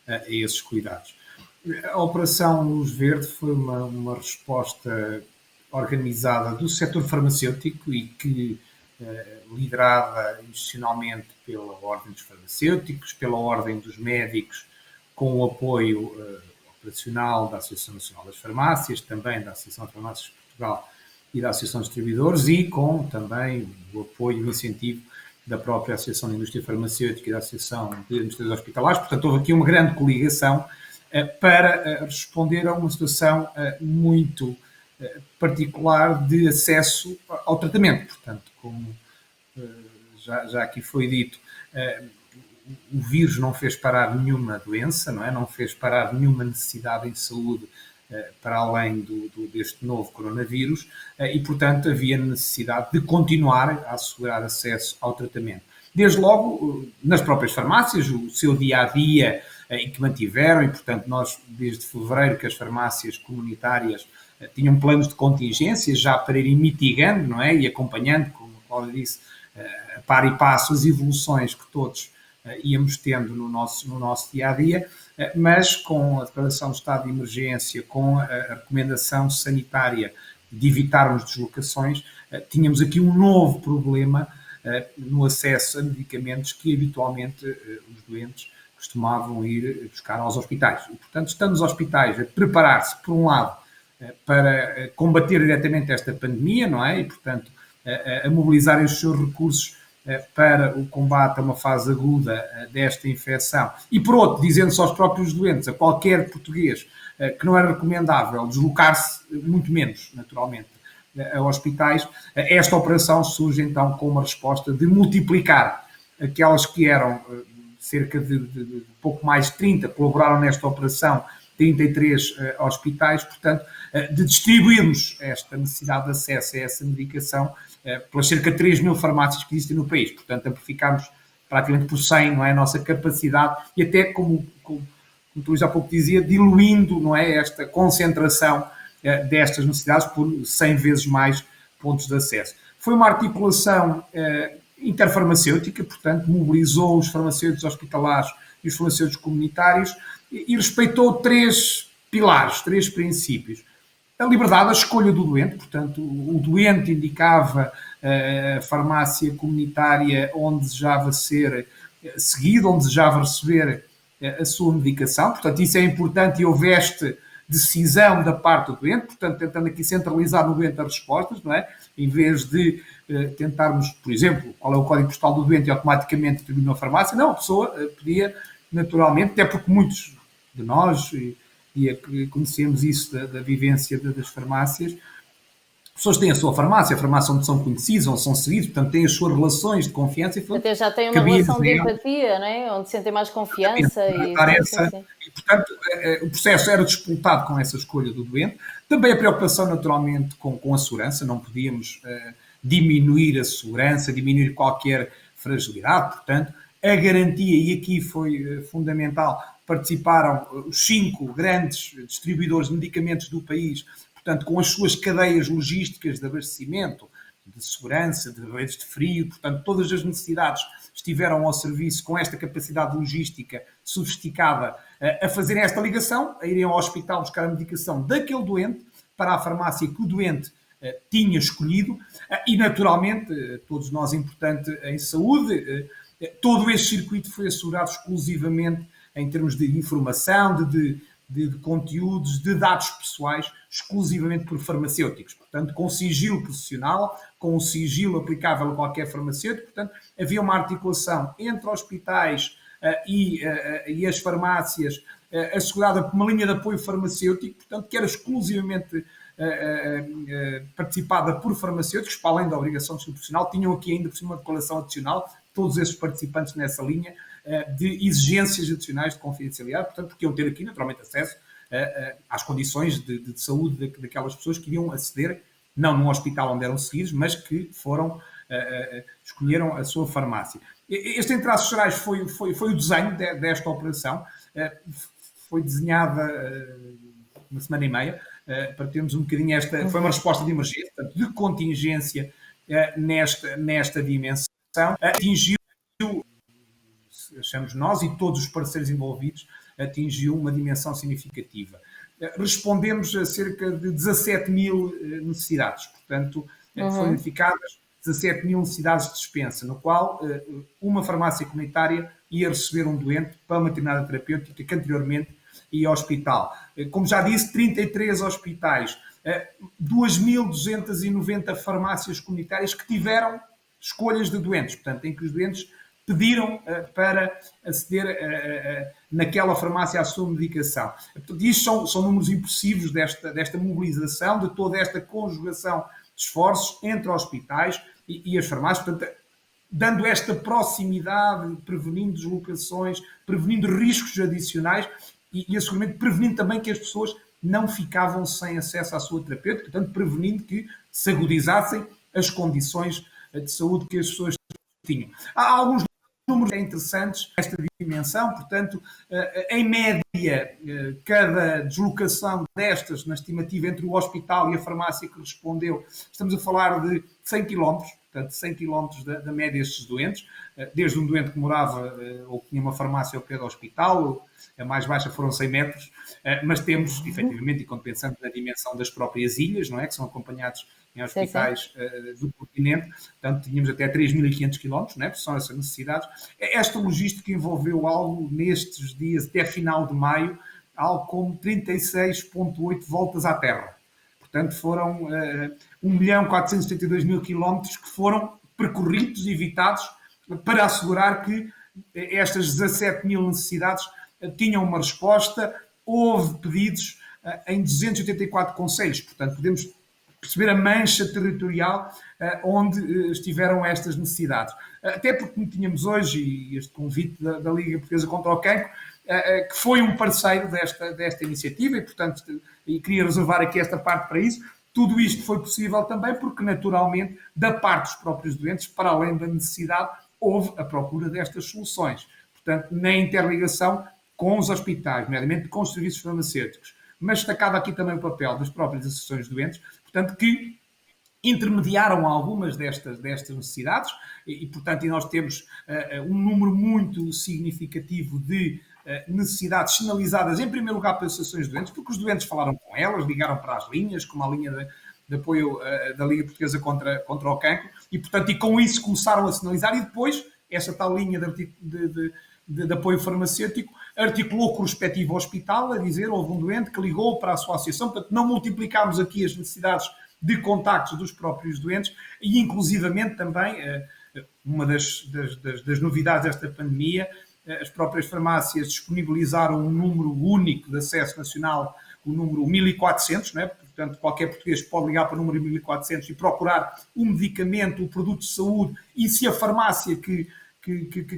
a esses cuidados. A Operação Luz Verde foi uma resposta organizada do setor farmacêutico e que, liderada institucionalmente pela Ordem dos Farmacêuticos, pela Ordem dos Médicos, com o apoio operacional da Associação Nacional das Farmácias, também da Associação de Farmácias de Portugal e da Associação de Distribuidores, e com também o apoio e o incentivo da própria Associação de Indústria Farmacêutica e da Associação de Administradores Hospitalares. Portanto, houve aqui uma grande coligação para responder a uma situação muito particular de acesso ao tratamento. Portanto, como já aqui foi dito, o vírus não fez parar nenhuma doença, não fez parar nenhuma necessidade em saúde para além deste novo coronavírus e, portanto, havia necessidade de continuar a assegurar acesso ao tratamento. Desde logo, nas próprias farmácias, o seu dia-a-dia e que mantiveram, e, portanto, nós, desde fevereiro, que as farmácias comunitárias tinham planos de contingência já para irem mitigando, e acompanhando, como a Cláudia disse, a par e passo as evoluções que todos íamos tendo no nosso dia-a-dia, mas com a declaração de estado de emergência, com a recomendação sanitária de evitarmos deslocações, tínhamos aqui um novo problema no acesso a medicamentos que habitualmente os doentes costumavam ir buscar aos hospitais. E, portanto, estamos nos hospitais a preparar-se, por um lado, para combater diretamente esta pandemia, e, portanto, a mobilizarem os seus recursos para o combate a uma fase aguda desta infecção. E, por outro, dizendo-se aos próprios doentes, a qualquer português, que não era recomendável deslocar-se, muito menos, naturalmente, a hospitais, esta operação surge, então, com uma resposta de multiplicar aquelas que eram cerca de pouco mais de 30, colaboraram nesta operação, 33 hospitais, portanto, de distribuirmos esta necessidade de acesso a essa medicação pelas cerca de 3.000 farmácias que existem no país. Portanto, amplificámos praticamente por 100, não é, a nossa capacidade e até, como tu Luís há pouco dizia, diluindo, não é, esta concentração destas necessidades por 100 vezes mais pontos de acesso. Foi uma articulação interfarmacêutica, portanto, mobilizou os farmacêuticos hospitalares e os farmacêuticos comunitários e respeitou 3 pilares, 3 princípios. A liberdade, a escolha do doente, portanto, o doente indicava a farmácia comunitária onde desejava ser seguido, onde desejava receber a sua medicação, portanto, isso é importante e houve esta decisão da parte do doente, portanto, tentando aqui centralizar no doente as respostas, não é? Em vez de tentarmos, por exemplo, qual é o código postal do doente e automaticamente terminou a farmácia, não, a pessoa podia naturalmente, até porque muitos de nós, e conhecemos isso da vivência das farmácias, as pessoas têm a sua farmácia, a farmácia onde são conhecidos, onde são seguidos, portanto têm as suas relações de confiança. E até já têm uma relação de empatia, não é? Onde sentem mais confiança. E portanto, o processo era disputado com essa escolha do doente. Também a preocupação, naturalmente, com a segurança. Não podíamos diminuir a segurança, diminuir qualquer fragilidade. Portanto, a garantia, e aqui foi fundamental, participaram os 5 grandes distribuidores de medicamentos do país, portanto, com as suas cadeias logísticas de abastecimento, de segurança, de redes de frio, portanto, todas as necessidades estiveram ao serviço com esta capacidade logística sofisticada a fazerem esta ligação, a irem ao hospital buscar a medicação daquele doente para a farmácia que o doente tinha escolhido e, naturalmente, todos nós, importante em saúde, todo este circuito foi assegurado exclusivamente em termos de informação, de conteúdos, de dados pessoais, exclusivamente por farmacêuticos. Portanto, com sigilo profissional, com o sigilo aplicável a qualquer farmacêutico. Portanto, havia uma articulação entre hospitais e as farmácias, assegurada por uma linha de apoio farmacêutico, portanto, que era exclusivamente participada por farmacêuticos, para além da obrigação de sigilo profissional. Tinham aqui ainda por cima uma declaração adicional, todos esses participantes nessa linha, de exigências adicionais de confidencialidade, portanto, porque iam ter aqui, naturalmente, acesso às condições de saúde daquelas pessoas que iriam aceder, não num hospital onde eram seguidos, mas que escolheram a sua farmácia. Este, em traços gerais, foi o desenho desta operação. Foi desenhada uma semana e meia, para termos um bocadinho esta... Foi uma resposta de emergência, portanto, de contingência nesta dimensão. Atingiu, achamos nós, e todos os parceiros envolvidos, atingiu uma dimensão significativa. Respondemos a cerca de 17.000 necessidades, portanto, foram identificadas 17.000 necessidades de dispensa, no qual uma farmácia comunitária ia receber um doente para uma determinada terapêutica que anteriormente ia ao hospital. Como já disse, 33 hospitais, 2.290 farmácias comunitárias que tiveram escolhas de doentes, portanto, em que os doentes pediram para aceder naquela farmácia à sua medicação. Portanto, isto são números impressivos desta mobilização, de toda esta conjugação de esforços entre hospitais e as farmácias, portanto, dando esta proximidade, prevenindo deslocações, prevenindo riscos adicionais e seguramente prevenindo também que as pessoas não ficavam sem acesso à sua terapêutica, portanto, prevenindo que se agudizassem as condições de saúde que as pessoas tinham. Há alguns números interessantes nesta dimensão, portanto, em média, cada deslocação destas, na estimativa entre o hospital e a farmácia que respondeu, estamos a falar de 100 km, portanto, 100 km da média destes doentes, desde um doente que morava ou que tinha uma farmácia ao pé do hospital, a mais baixa foram 100 metros, mas temos, efetivamente, e quando pensamos na dimensão das próprias ilhas, não é, que são acompanhados em hospitais do continente, portanto, tínhamos até 3.500 km, não é, porque são essas necessidades. Esta logística envolveu algo, nestes dias, até final de maio, algo como 36,8 voltas à Terra. Portanto, foram 1.472.000 quilómetros que foram percorridos e evitados para assegurar que estas 17.000 necessidades tinham uma resposta. Houve pedidos em 284 concelhos, portanto, podemos perceber a mancha territorial onde estiveram estas necessidades. Até porque tínhamos hoje este convite da Liga Portuguesa contra o Cancro, que foi um parceiro desta iniciativa e, portanto, queria reservar aqui esta parte para isso. Tudo isto foi possível também porque, naturalmente, da parte dos próprios doentes, para além da necessidade, houve a procura destas soluções. Portanto, na interligação com os hospitais, nomeadamente com os serviços farmacêuticos. Mas destacado aqui também o papel das próprias associações de doentes, portanto, que intermediaram algumas destas necessidades e, portanto, nós temos um número muito significativo de necessidades sinalizadas, em primeiro lugar, pelas associações de doentes, porque os doentes falaram com elas, ligaram para as linhas, como a linha de apoio da Liga Portuguesa contra o Cancro, e, portanto, e com isso começaram a sinalizar, e depois, essa tal linha de apoio farmacêutico articulou com o respectivo hospital, a dizer, houve um doente que ligou para a sua associação, portanto, não multiplicámos aqui as necessidades de contactos dos próprios doentes e, inclusivamente, também, uma das novidades desta pandemia, as próprias farmácias disponibilizaram um número único de acesso nacional, o número 1400, não é? Portanto, qualquer português pode ligar para o número 1400 e procurar um medicamento, um produto de saúde, e se a farmácia que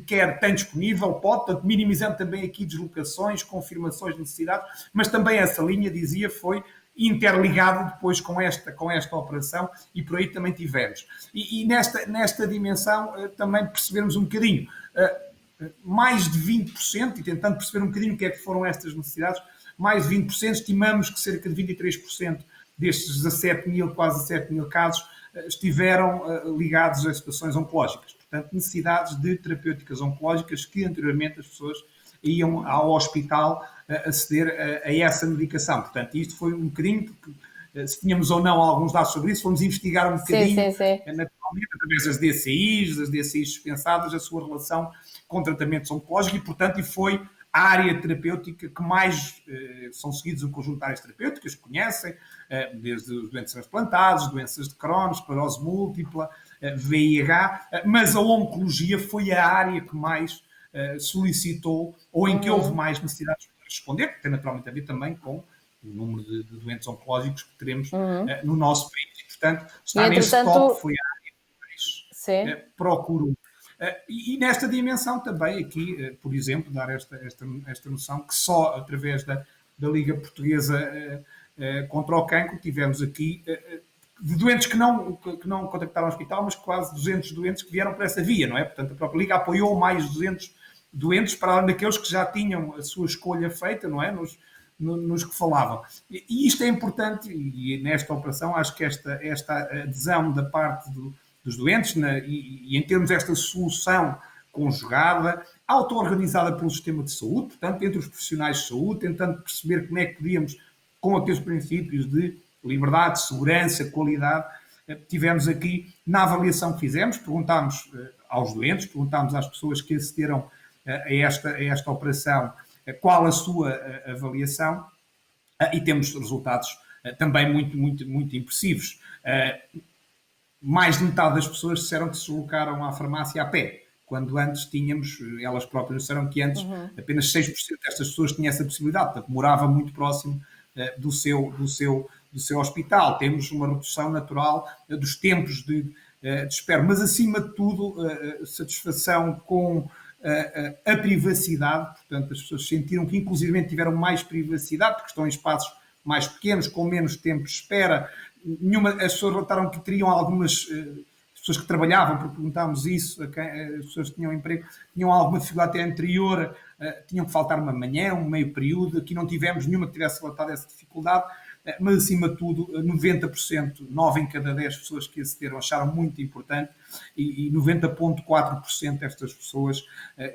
quer tem disponível, pode, portanto, minimizando também aqui deslocações, confirmações de necessidade, mas também essa linha, dizia, foi interligado depois com esta operação e por aí também tivemos. E nesta dimensão também percebemos um bocadinho, mais de 20%, e tentando perceber um bocadinho o que é que foram estas necessidades, mais de 20%, estimamos que cerca de 23% destes 17 mil, quase 17 mil casos, estiveram ligados a situações oncológicas. Portanto, necessidades de terapêuticas oncológicas que anteriormente as pessoas iam ao hospital aceder a essa medicação. Portanto, isto foi um bocadinho, porque se tínhamos ou não alguns dados sobre isso, fomos investigar um bocadinho, naturalmente, através das DCIs dispensadas, a sua relação com tratamentos oncológicos e, portanto, e foi a área terapêutica que mais são seguidos um conjunto de áreas terapêuticas que conhecem, desde os doentes transplantados, doenças de Crohn, esclerose múltipla, VIH, mas a oncologia foi a área que mais solicitou ou em que houve mais necessidades de responder, que tem naturalmente a ver também com o número de doentes oncológicos que teremos no nosso país. E, portanto, está nesse top, foi a área que mais procurou. E nesta dimensão também aqui, por exemplo, dar esta noção que só através da Liga Portuguesa contra o Cancro tivemos aqui de doentes que não contactaram o hospital, mas quase 200 doentes que vieram por essa via, não é? Portanto, a própria Liga apoiou mais 200 doentes para além daqueles que já tinham a sua escolha feita, não é? Nos que falavam. E isto é importante e nesta operação acho que esta adesão da parte dos doentes e em termos desta solução conjugada, auto-organizada pelo sistema de saúde, portanto, entre os profissionais de saúde, tentando perceber como é que podíamos, com aqueles princípios de liberdade, segurança, qualidade, tivemos aqui, na avaliação que fizemos, perguntámos aos doentes, perguntámos às pessoas que acederam a esta operação qual a sua avaliação e temos resultados também muito, muito, muito impressivos. Mais de metade das pessoas disseram que se deslocaram à farmácia a pé, quando antes tínhamos, elas próprias disseram que antes apenas 6% destas pessoas tinham essa possibilidade, portanto morava muito próximo do seu hospital. Temos uma redução natural dos tempos de espera, mas acima de tudo satisfação com a privacidade, portanto as pessoas sentiram que inclusive tiveram mais privacidade, porque estão em espaços mais pequenos, com menos tempo de espera. As pessoas relataram que teriam algumas pessoas que trabalhavam, porque perguntámos isso, as pessoas que tinham emprego, tinham alguma dificuldade até anterior, tinham que faltar uma manhã, um meio período, aqui não tivemos nenhuma que tivesse relatado essa dificuldade, mas acima de tudo 90%, 9 em cada 10 pessoas que acederam acharam muito importante e 90,4% destas pessoas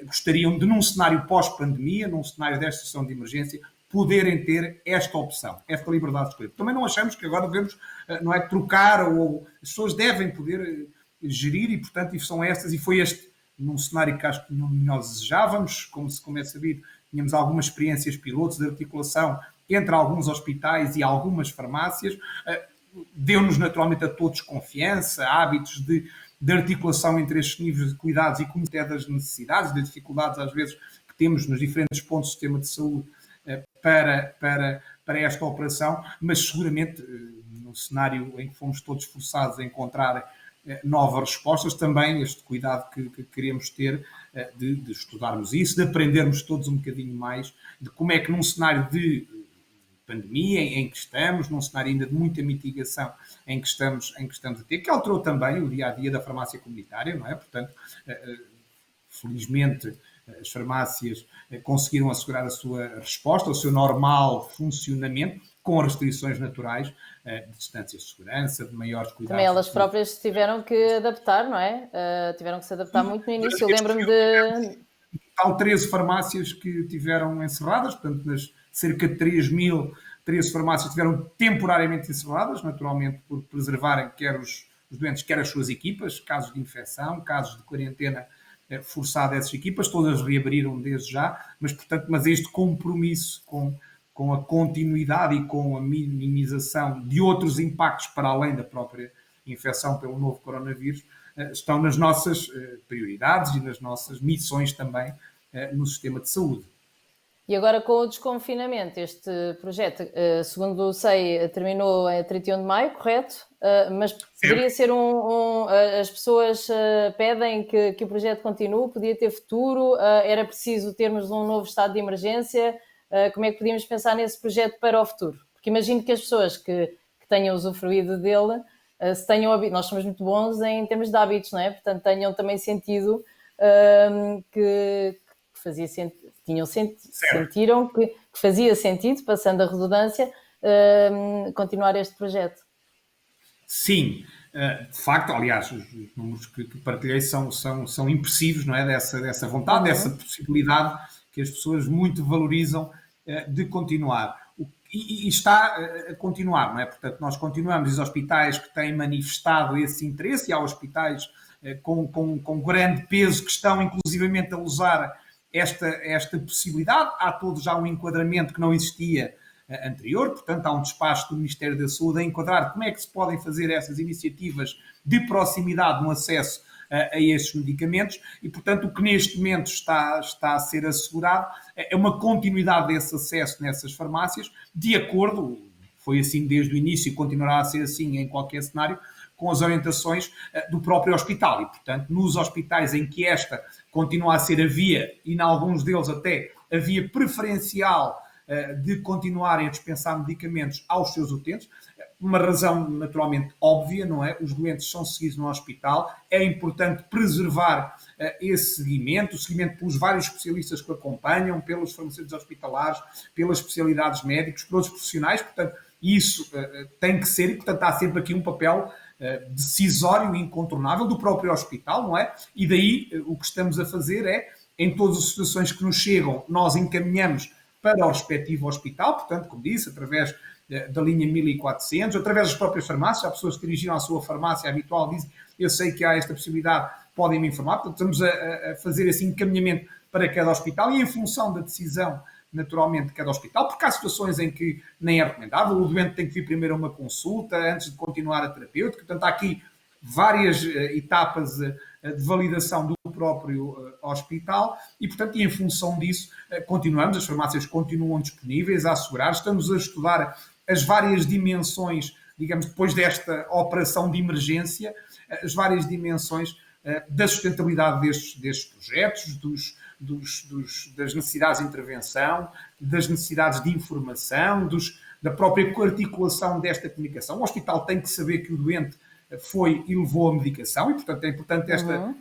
gostariam de, num cenário pós-pandemia, num cenário desta situação de emergência, poderem ter esta opção, esta liberdade de escolha. Também não achamos que agora devemos, não é, trocar, ou as pessoas devem poder gerir e, portanto, e são estas, e foi este, num cenário que acho que nós desejávamos, como é sabido, tínhamos algumas experiências pilotos de articulação entre alguns hospitais e algumas farmácias, deu-nos naturalmente a todos confiança, hábitos de articulação entre estes níveis de cuidados e como até das necessidades, das dificuldades às vezes que temos nos diferentes pontos do sistema de saúde para esta operação, mas seguramente num cenário em que fomos todos forçados a encontrar novas respostas, também este cuidado que queremos ter de estudarmos isso, de aprendermos todos um bocadinho mais de como é que num cenário de pandemia em que estamos, num cenário ainda de muita mitigação em que estamos a ter, que alterou também o dia-a-dia da farmácia comunitária, não é? Portanto, felizmente, as farmácias conseguiram assegurar a sua resposta, o seu normal funcionamento, com restrições naturais de distâncias de segurança, de maiores cuidados. Também elas próprias tiveram que adaptar, não é? Tiveram que se adaptar muito no início. Eu lembro-me de... Há 13 farmácias que tiveram encerradas, portanto, nas cerca de 13 farmácias tiveram temporariamente encerradas, naturalmente por preservarem quer os doentes, quer as suas equipas, casos de infecção, casos de quarentena forçada a essas equipas, todas reabriram desde já, mas este compromisso com a continuidade e com a minimização de outros impactos para além da própria infecção pelo novo coronavírus, estão nas nossas prioridades e nas nossas missões também no sistema de saúde. E agora com o desconfinamento, este projeto, segundo sei, terminou a 31 de maio, correto? Mas poderia ser as pessoas pedem que o projeto continue, podia ter futuro, era preciso termos um novo estado de emergência, como é que podíamos pensar nesse projeto para o futuro? Porque imagino que as pessoas que tenham usufruído dele, se tenham hábitos, nós somos muito bons em termos de hábitos, não é? Portanto, tenham também sentido que fazia sentido. Sentiram que fazia sentido, passando a redundância, continuar este projeto. Sim, de facto, aliás, os números que partilhei são impressivos, não é? Dessa vontade, dessa possibilidade que as pessoas muito valorizam de continuar. E está a continuar, não é? Portanto, nós continuamos, os hospitais que têm manifestado esse interesse, e há hospitais com grande peso que estão inclusivamente a usar esta possibilidade. Há todo já um enquadramento que não existia anterior, portanto há um despacho do Ministério da Saúde a enquadrar como é que se podem fazer essas iniciativas de proximidade no acesso a estes medicamentos e, portanto, o que neste momento está a ser assegurado é uma continuidade desse acesso nessas farmácias, de acordo, foi assim desde o início e continuará a ser assim em qualquer cenário, com as orientações do próprio hospital. E, portanto, nos hospitais em que esta continua a ser a via, e em alguns deles até a via preferencial de continuarem a dispensar medicamentos aos seus utentes, uma razão naturalmente óbvia, não é? Os doentes são seguidos no hospital, é importante preservar esse seguimento, o seguimento pelos vários especialistas que o acompanham, pelos farmacêuticos hospitalares, pelas especialidades médicas, pelos profissionais, portanto, isso tem que ser, e portanto há sempre aqui um papel decisório e incontornável do próprio hospital, não é? E daí o que estamos a fazer é, em todas as situações que nos chegam, nós encaminhamos para o respectivo hospital, portanto, como disse, através da linha 1400, através das próprias farmácias, há pessoas que dirigiram à sua farmácia habitual, dizem, eu sei que há esta possibilidade, podem me informar, portanto, estamos a fazer esse encaminhamento para cada hospital e em função da decisão, naturalmente, de cada hospital, porque há situações em que nem é recomendável, o doente tem que vir primeiro a uma consulta antes de continuar a terapêutica, portanto, há aqui várias etapas de validação do próprio hospital e, portanto, e em função disso, continuamos, as farmácias continuam disponíveis a assegurar, estamos a estudar as várias dimensões, digamos, depois desta operação de emergência, as várias dimensões da sustentabilidade destes projetos, das necessidades de intervenção, das necessidades de informação, da própria articulação desta comunicação. O hospital tem que saber que o doente foi e levou a medicação e, portanto, é importante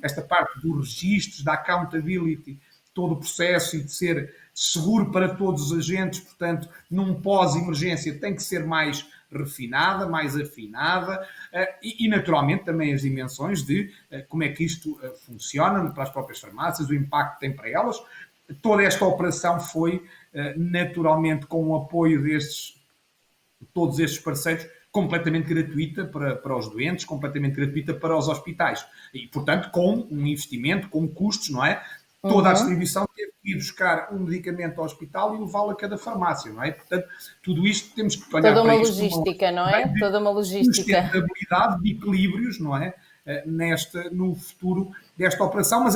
esta parte dos registros, da accountability, todo o processo e de ser seguro para todos os agentes, portanto, num pós-emergência tem que ser mais refinada, mais afinada e, naturalmente, também as dimensões de como é que isto funciona para as próprias farmácias, o impacto que tem para elas. Toda esta operação foi, naturalmente, com o apoio todos estes parceiros, completamente gratuita para os doentes, completamente gratuita para os hospitais. E, portanto, com um investimento, com custos, não é? Toda a distribuição teve que ir buscar um medicamento ao hospital e levá-lo a cada farmácia, não é? Portanto, tudo isto temos que olhar toda para uma isto. Logística, não é? Toda uma logística. Sustentabilidade, de equilíbrios, não é? No futuro desta operação, mas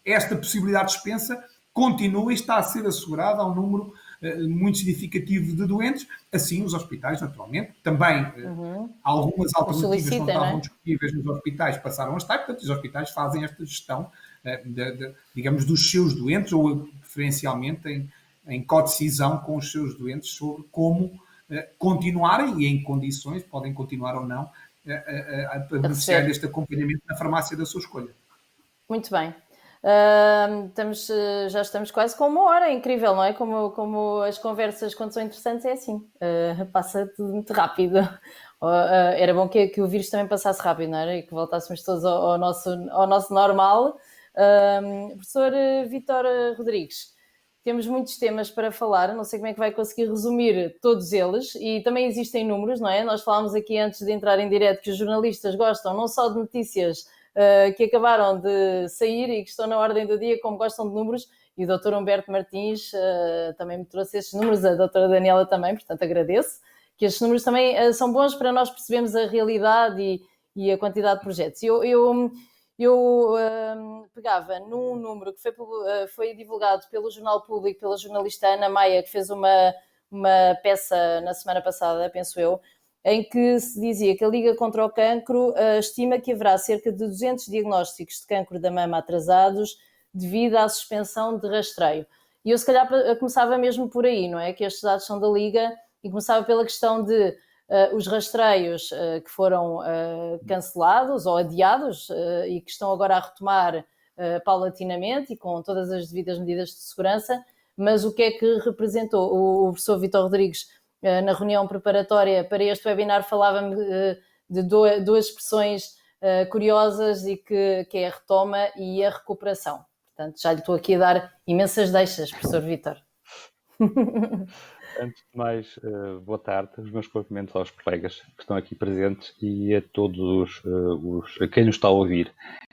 esta possibilidade de dispensa continua e está a ser assegurada a um número muito significativo de doentes, assim os hospitais, naturalmente. Também algumas alternativas que não estavam disponíveis nos hospitais passaram a estar, portanto, os hospitais fazem esta gestão, digamos, dos seus doentes, ou preferencialmente em codecisão com os seus doentes sobre como continuarem, e em condições, podem continuar ou não, a beneficiar deste acompanhamento na farmácia da sua escolha. Muito bem. Já estamos quase com 1 hora, é incrível, não é? Como as conversas, quando são interessantes, é assim, passa tudo muito rápido. Era bom que o vírus também passasse rápido, não era? E que voltássemos todos ao nosso normal. Professor Vítor Rodrigues, temos muitos temas para falar, não sei como é que vai conseguir resumir todos eles, e também existem números, não é? Nós falámos aqui antes de entrar em direto que os jornalistas gostam não só de notícias que acabaram de sair e que estão na ordem do dia, como gostam de números, e o Dr. Humberto Martins também me trouxe esses números, a doutora Daniela também, portanto agradeço, que estes números também são bons para nós percebermos a realidade e a quantidade de projetos. Eu pegava num número que foi divulgado pelo Jornal Público, pela jornalista Ana Maia, que fez uma peça na semana passada, penso eu, em que se dizia que a Liga contra o Cancro estima que haverá cerca de 200 diagnósticos de cancro da mama atrasados devido à suspensão de rastreio. E eu se calhar começava mesmo por aí, não é? Que estes dados são da Liga, e começava pela questão de os rastreios que foram cancelados ou adiados e que estão agora a retomar paulatinamente e com todas as devidas medidas de segurança, mas o que é que representou? O professor Vítor Rodrigues, na reunião preparatória para este webinar, falava-me de duas expressões curiosas, e que é a retoma e a recuperação. Portanto, já lhe estou aqui a dar imensas deixas, professor Vítor. Antes de mais, boa tarde, os meus cumprimentos aos colegas que estão aqui presentes e a todos a quem nos está a ouvir.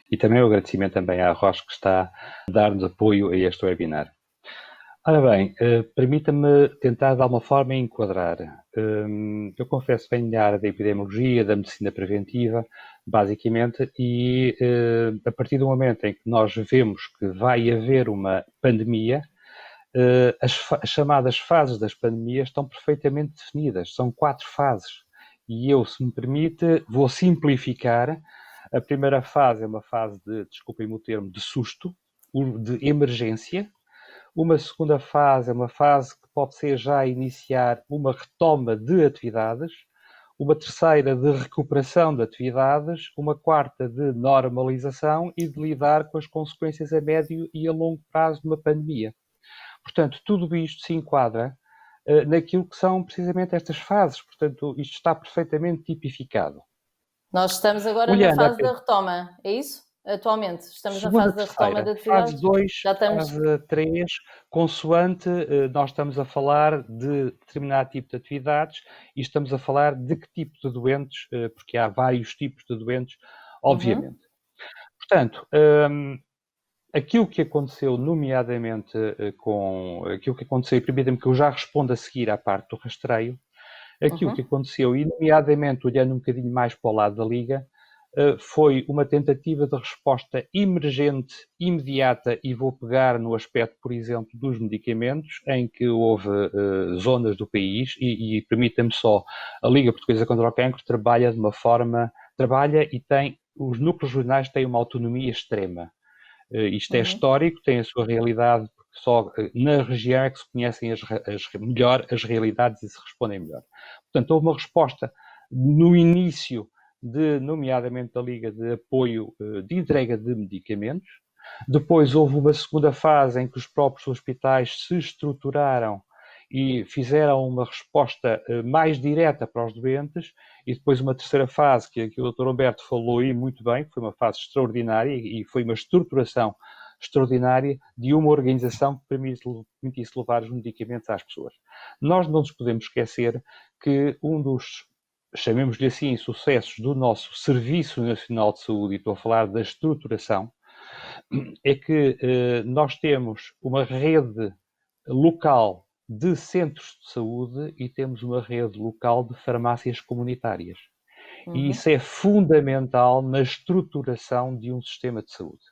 E também o agradecimento também à Roche, que está a dar-nos apoio a este webinar. Ora bem, permita-me tentar de alguma forma enquadrar. Eu confesso que venho da área da epidemiologia, da medicina preventiva, basicamente, e a partir do momento em que nós vemos que vai haver uma pandemia, as chamadas fases das pandemias estão perfeitamente definidas, são 4 fases. E eu, se me permite, vou simplificar. A primeira fase é uma fase de, desculpem-me o termo, de susto, de emergência. Uma segunda fase é uma fase que pode ser já iniciar uma retoma de atividades. Uma terceira de recuperação de atividades. Uma quarta de normalização e de lidar com as consequências a médio e a longo prazo de uma pandemia. Portanto, tudo isto se enquadra naquilo que são precisamente estas fases. Portanto, isto está perfeitamente tipificado. Nós estamos agora na fase da retoma, é isso? Atualmente, estamos na fase da retoma da atividade. Fase 2, fase 3, consoante nós estamos a falar de determinado tipo de atividades e estamos a falar de que tipo de doentes, porque há vários tipos de doentes, obviamente. Portanto, aquilo que aconteceu, nomeadamente aquilo que aconteceu, e permitam-me que eu já responda a seguir à parte do rastreio, aquilo que aconteceu, e nomeadamente olhando um bocadinho mais para o lado da Liga, foi uma tentativa de resposta emergente, imediata, e vou pegar no aspecto, por exemplo, dos medicamentos, em que houve zonas do país, e permita-me só, a Liga Portuguesa contra o Cancro trabalha de uma forma, e tem, os núcleos regionais têm uma autonomia extrema. Isto é histórico, tem a sua realidade, porque só na região é que se conhecem melhor as realidades e se respondem melhor. Portanto, houve uma resposta no início, nomeadamente da Liga, de apoio de entrega de medicamentos. Depois houve uma segunda fase em que os próprios hospitais se estruturaram e fizeram uma resposta mais direta para os doentes, e depois uma terceira fase, que o Dr. Humberto falou aí muito bem, foi uma fase extraordinária e foi uma estruturação extraordinária de uma organização que permitisse levar os medicamentos às pessoas. Nós não nos podemos esquecer que um dos, chamemos-lhe assim, sucessos do nosso Serviço Nacional de Saúde, e estou a falar da estruturação, é que nós temos uma rede local de centros de saúde e temos uma rede local de farmácias comunitárias. E isso é fundamental na estruturação de um sistema de saúde.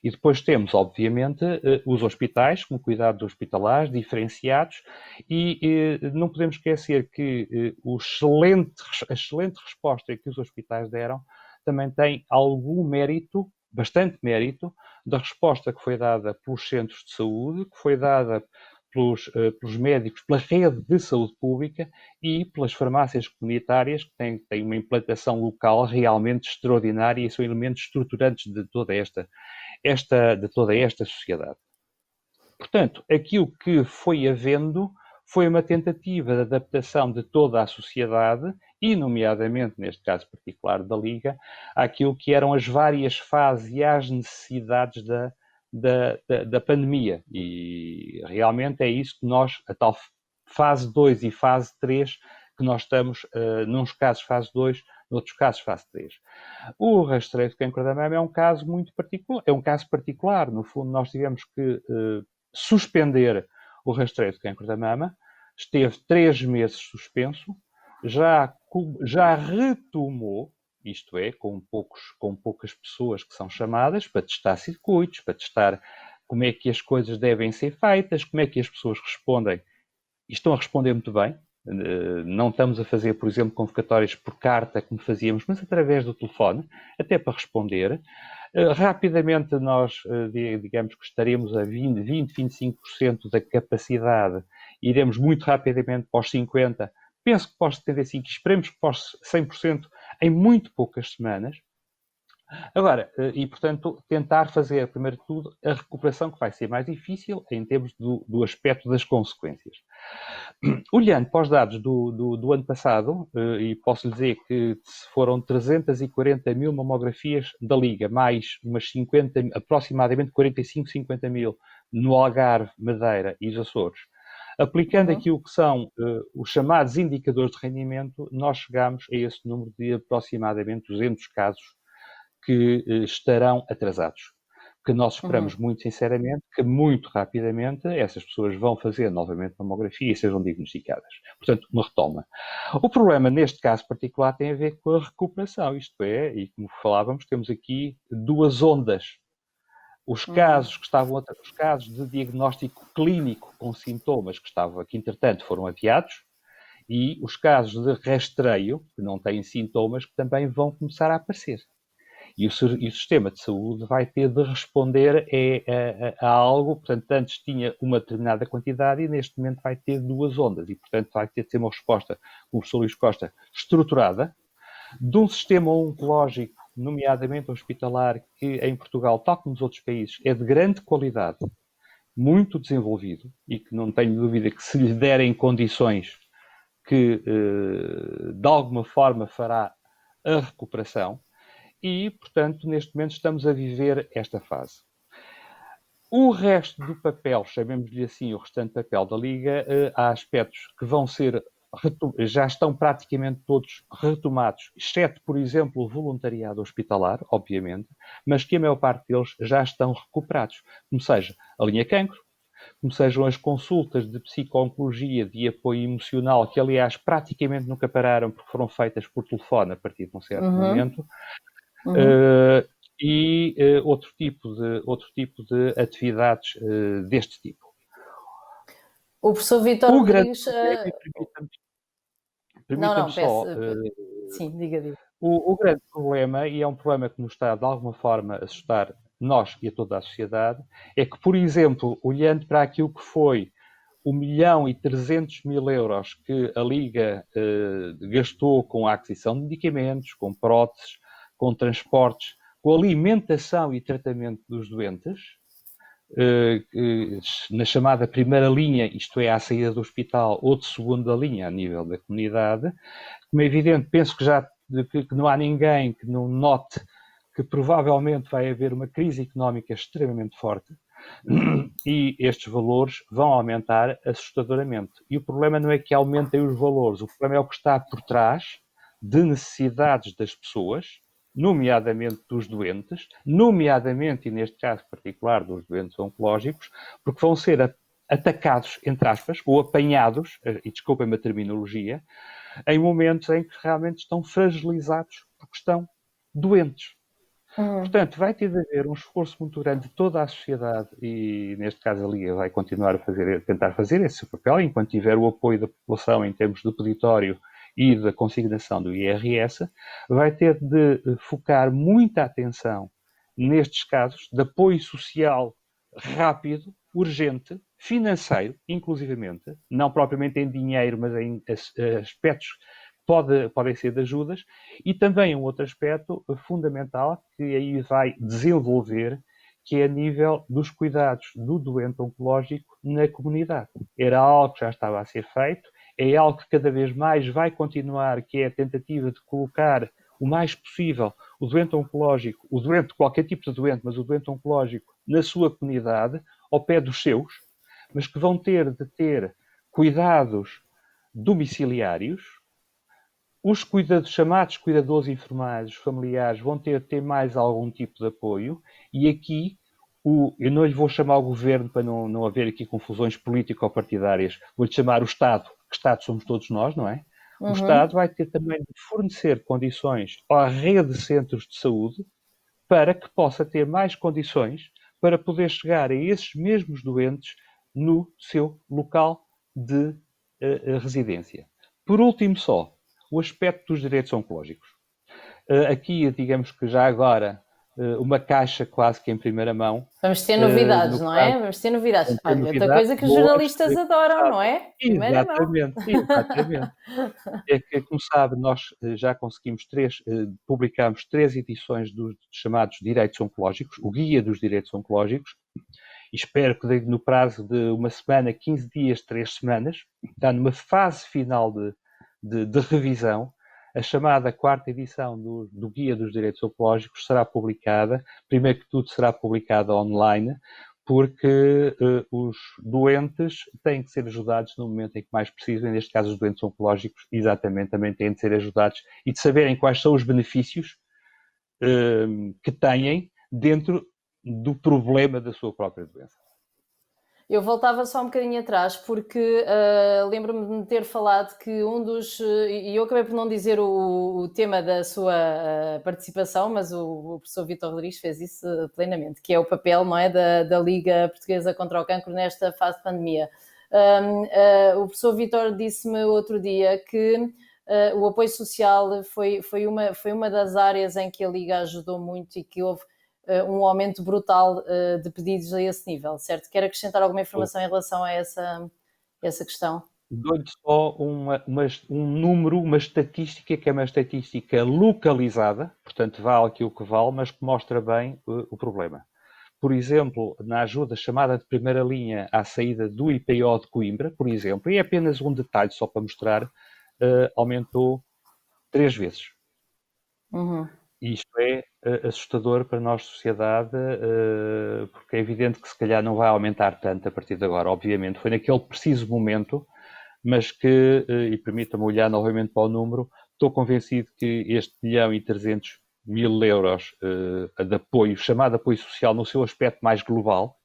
E depois temos, obviamente, os hospitais, com cuidados hospitalares, diferenciados, e não podemos esquecer que a excelente resposta que os hospitais deram também tem algum mérito, bastante mérito, da resposta que foi dada pelos centros de saúde, que foi dada pelos médicos, pela rede de saúde pública e pelas farmácias comunitárias, que têm uma implantação local realmente extraordinária e são elementos estruturantes de toda esta sociedade. Portanto, aquilo que foi havendo foi uma tentativa de adaptação de toda a sociedade, e nomeadamente, neste caso particular da Liga, àquilo que eram as várias fases e às necessidades da pandemia. E realmente é isso que nós, a tal fase 2 e fase 3, que nós estamos, nos casos fase 2, noutros casos fase 3. O rastreio de cancro da mama é um caso muito particular. No fundo, nós tivemos que suspender o rastreio de cancro da mama, esteve 3 meses suspenso, já retomou, isto é, com poucas pessoas que são chamadas para testar circuitos, para testar como é que as coisas devem ser feitas, como é que as pessoas respondem. E estão a responder muito bem. Não estamos a fazer, por exemplo, convocatórias por carta, como fazíamos, mas através do telefone, até para responder. Rapidamente nós, digamos que estaremos a 20-25% da capacidade, iremos muito rapidamente para os 50%, penso que para os 75%, esperemos que para os 100% em muito poucas semanas. Agora, e portanto, tentar fazer, primeiro de tudo, a recuperação, que vai ser mais difícil em termos do aspecto das consequências. Olhando para os dados do ano passado, e posso lhe dizer que foram 340 mil mamografias da Liga, mais umas 50, aproximadamente 45, 50 mil no Algarve, Madeira e os Açores. Aplicando aquilo que são os chamados indicadores de rendimento, nós chegamos a esse número de aproximadamente 200 casos que estarão atrasados. Que nós esperamos muito sinceramente que muito rapidamente essas pessoas vão fazer novamente mamografia e sejam diagnosticadas. Portanto, uma retoma. O problema neste caso particular tem a ver com a recuperação, isto é, e como falávamos, temos aqui duas ondas. Os casos os casos de diagnóstico clínico com sintomas que entretanto foram adiados, e os casos de rastreio, que não têm sintomas, que também vão começar a aparecer. E o sistema de saúde vai ter de responder a algo, portanto, antes tinha uma determinada quantidade e neste momento vai ter duas ondas. E, portanto, vai ter de ser uma resposta, como o professor Luís Costa, estruturada, de um sistema oncológico, nomeadamente hospitalar, que em Portugal, tal como nos outros países, é de grande qualidade, muito desenvolvido e que não tenho dúvida que se lhe derem condições que, de alguma forma, fará a recuperação. E, portanto, neste momento estamos a viver esta fase. O resto do papel, chamemos-lhe assim, o restante papel da Liga, há aspectos que já estão praticamente todos retomados, exceto, por exemplo, o voluntariado hospitalar, obviamente, mas que a maior parte deles já estão recuperados. Como seja a linha cancro, como sejam as consultas de psico-oncologia, de apoio emocional, que aliás praticamente nunca pararam porque foram feitas por telefone a partir de um certo momento. E outro tipo de atividades deste tipo. O professor Vítor Rodrigues... Permita-me só... Sim, diga. O grande problema, e é um problema que nos está de alguma forma a assustar nós e a toda a sociedade, é que, por exemplo, olhando para aquilo que foi 1.300.000 euros que a Liga gastou com a aquisição de medicamentos, com próteses, com transportes, com alimentação e tratamento dos doentes, na chamada primeira linha, isto é, à saída do hospital, ou de segunda linha, a nível da comunidade. Como é evidente, penso que não há ninguém que não note que provavelmente vai haver uma crise económica extremamente forte e estes valores vão aumentar assustadoramente. E o problema não é que aumentem os valores, o problema é o que está por trás de necessidades das pessoas, nomeadamente dos doentes, nomeadamente, e neste caso particular, dos doentes oncológicos, porque vão ser atacados, entre aspas, ou apanhados, e desculpem-me a terminologia, em momentos em que realmente estão fragilizados porque estão doentes. Portanto, vai ter de haver um esforço muito grande de toda a sociedade e, neste caso, a Liga vai continuar a tentar fazer esse papel, enquanto tiver o apoio da população em termos do peditório e da consignação do IRS, vai ter de focar muita atenção nestes casos de apoio social rápido, urgente, financeiro, inclusivamente, não propriamente em dinheiro, mas em aspectos que podem ser de ajudas, e também um outro aspecto fundamental que aí vai desenvolver, que é a nível dos cuidados do doente oncológico na comunidade. Era algo que já estava a ser feito, é algo que cada vez mais vai continuar, que é a tentativa de colocar o mais possível o doente oncológico, o doente, qualquer tipo de doente, mas o doente oncológico na sua comunidade, ao pé dos seus, mas que vão ter de ter cuidados domiciliários. Os chamados cuidadores informais, os familiares, vão ter de ter mais algum tipo de apoio, e aqui eu não lhe vou chamar o governo para não haver aqui confusões político-partidárias, vou-lhe chamar o Estado, que Estado somos todos nós, não é? O Estado vai ter também de fornecer condições à rede de centros de saúde para que possa ter mais condições para poder chegar a esses mesmos doentes no seu local de residência. Por último só, o aspecto dos direitos oncológicos. Aqui, digamos que já agora, uma caixa quase que em primeira mão. Vamos ter novidades, não é? Vamos ter novidades. Olha, outra coisa que os jornalistas adoram, não é? Primeira mão. Exatamente. É que, como sabe, nós já conseguimos publicamos 3 edições dos chamados direitos oncológicos, o Guia dos Direitos Oncológicos, e espero que no prazo de uma semana, 15 dias, 3 semanas, está numa fase final de revisão. A chamada 4ª edição do Guia dos Direitos Oncológicos será publicada, primeiro que tudo será publicada online, porque os doentes têm que ser ajudados no momento em que mais precisam, e neste caso os doentes oncológicos, exatamente, também têm de ser ajudados e de saberem quais são os benefícios que têm dentro do problema da sua própria doença. Eu voltava só um bocadinho atrás, porque lembro-me de me ter falado que e eu acabei por não dizer o tema da sua participação, mas o professor Vítor Rodrigues fez isso plenamente, que é o papel, não é, da Liga Portuguesa contra o Cancro nesta fase de pandemia. O professor Vítor disse-me outro dia que o apoio social foi uma das áreas em que a Liga ajudou muito e que houve um aumento brutal de pedidos a esse nível, certo? Quer acrescentar alguma informação em relação a essa questão? Dou-lhe só um número, uma estatística, que é uma estatística localizada, portanto vale aquilo que vale, mas que mostra bem o problema. Por exemplo, na ajuda chamada de primeira linha à saída do IPO de Coimbra, por exemplo, e é apenas um detalhe só para mostrar, aumentou 3 vezes. Isto é assustador para nós, sociedade, porque é evidente que se calhar não vai aumentar tanto a partir de agora. Obviamente, foi naquele preciso momento, mas que, e permita-me olhar novamente para o número, estou convencido que este 1.300.000 euros de apoio, chamado apoio social no seu aspecto mais global,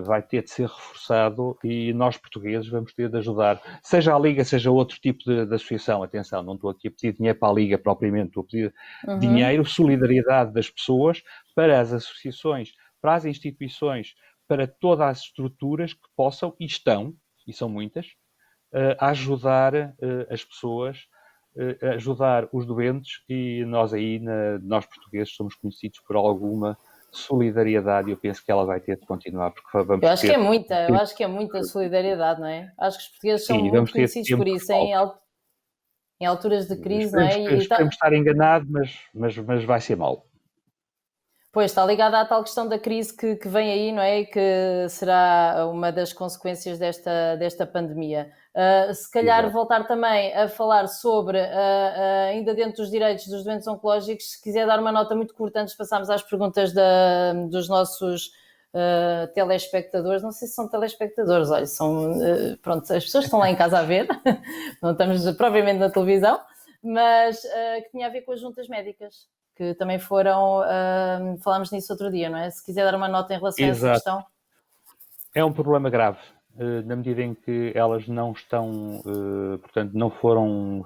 vai ter de ser reforçado, e nós portugueses vamos ter de ajudar, seja a Liga, seja outro tipo de associação. Atenção, não estou aqui a pedir dinheiro para a Liga propriamente, estou a pedir dinheiro, solidariedade das pessoas para as associações, para as instituições, para todas as estruturas que possam e estão, e são muitas, a ajudar as pessoas, a ajudar os doentes, e nós aí, nós portugueses, somos conhecidos por alguma solidariedade, e eu penso que ela vai ter de continuar, porque vamos eu acho que é muita solidariedade, não é? Acho que os portugueses são muito conhecidos por isso, em alturas de crise, não é? Esperemos estar enganado, mas vai ser mau. Pois, está ligada à tal questão da crise que vem aí, não é? E que será uma das consequências desta pandemia. Se calhar Exato. voltar também a falar sobre, ainda dentro dos direitos dos doentes oncológicos, se quiser dar uma nota muito curta antes de passarmos às perguntas dos nossos telespectadores. Não sei se são telespectadores, olha, pronto, as pessoas estão lá em casa a ver, não estamos propriamente na televisão, mas que tinha a ver com as juntas médicas, que também foram, falámos nisso outro dia, não é? Se quiser dar uma nota em relação a essa questão. É um problema grave, na medida em que elas não estão, portanto, não foram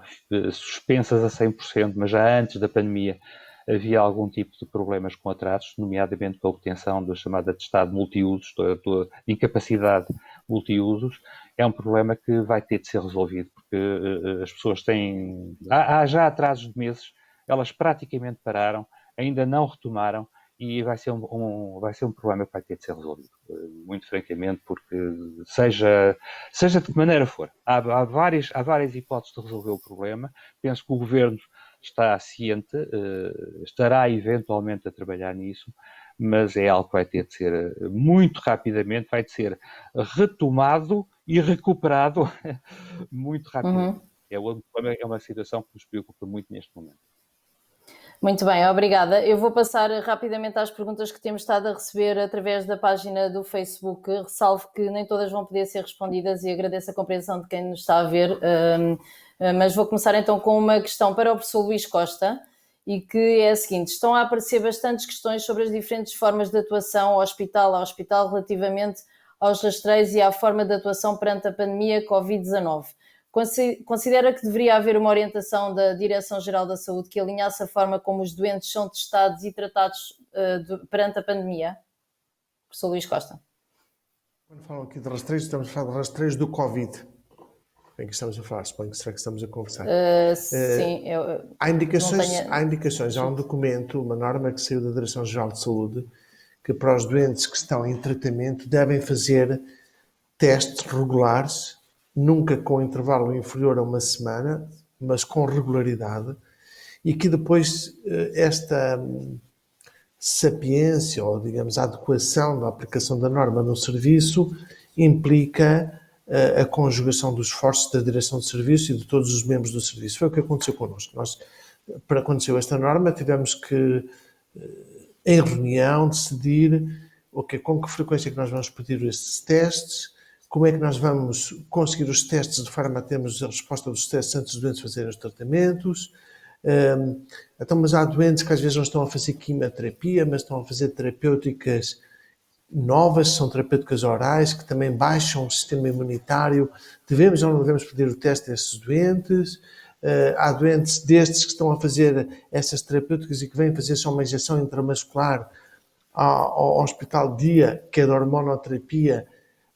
suspensas a 100%, mas já antes da pandemia havia algum tipo de problemas com atrasos, nomeadamente com a obtenção da chamada atestado multiusos, de incapacidade multiusos. É um problema que vai ter de ser resolvido, porque as pessoas têm... Há já atrasos de meses, elas praticamente pararam, ainda não retomaram, e vai ser um problema que vai ter de ser resolvido, muito francamente, porque seja de que maneira for, há várias hipóteses de resolver o problema. Penso que o Governo está ciente, estará eventualmente a trabalhar nisso, mas é algo que vai ter de ser muito rapidamente, vai ter de ser retomado e recuperado muito rapidamente. É uma situação que nos preocupa muito neste momento. Muito bem, obrigada. Eu vou passar rapidamente às perguntas que temos estado a receber através da página do Facebook. Ressalvo que nem todas vão poder ser respondidas e agradeço a compreensão de quem nos está a ver. Mas vou começar então com uma questão para o professor Luís Costa, e que é a seguinte: estão a aparecer bastantes questões sobre as diferentes formas de atuação hospital a hospital relativamente aos rastreios e à forma de atuação perante a pandemia Covid-19. Considera que deveria haver uma orientação da Direção-Geral da Saúde que alinhasse a forma como os doentes são testados e tratados perante a pandemia? Professor Luís Costa. Quando falam aqui de rastreios, estamos a falar de rastreios do Covid. Em que estamos a falar? Suponho que será que estamos a conversar. Sim. Há indicações, há um documento, uma norma que saiu da Direção-Geral de Saúde, que para os doentes que estão em tratamento devem fazer testes regulares, nunca com intervalo inferior a uma semana, mas com regularidade, e que depois esta sapiência, ou digamos a adequação da aplicação da norma no serviço, implica a conjugação dos esforços da direção de serviço e de todos os membros do serviço. Foi o que aconteceu connosco. Para acontecer esta norma, tivemos que, em reunião, decidir com que frequência é que nós vamos pedir estes testes, como é que nós vamos conseguir os testes de forma a termos a resposta dos testes antes dos doentes fazerem os tratamentos. Então, mas há doentes que às vezes não estão a fazer quimioterapia, mas estão a fazer terapêuticas novas, são terapêuticas orais, que também baixam o sistema imunitário. Devemos ou não devemos pedir o teste a esses doentes? Há doentes destes que estão a fazer essas terapêuticas e que vêm fazer só uma injeção intramuscular ao hospital dia, que é da hormonoterapia.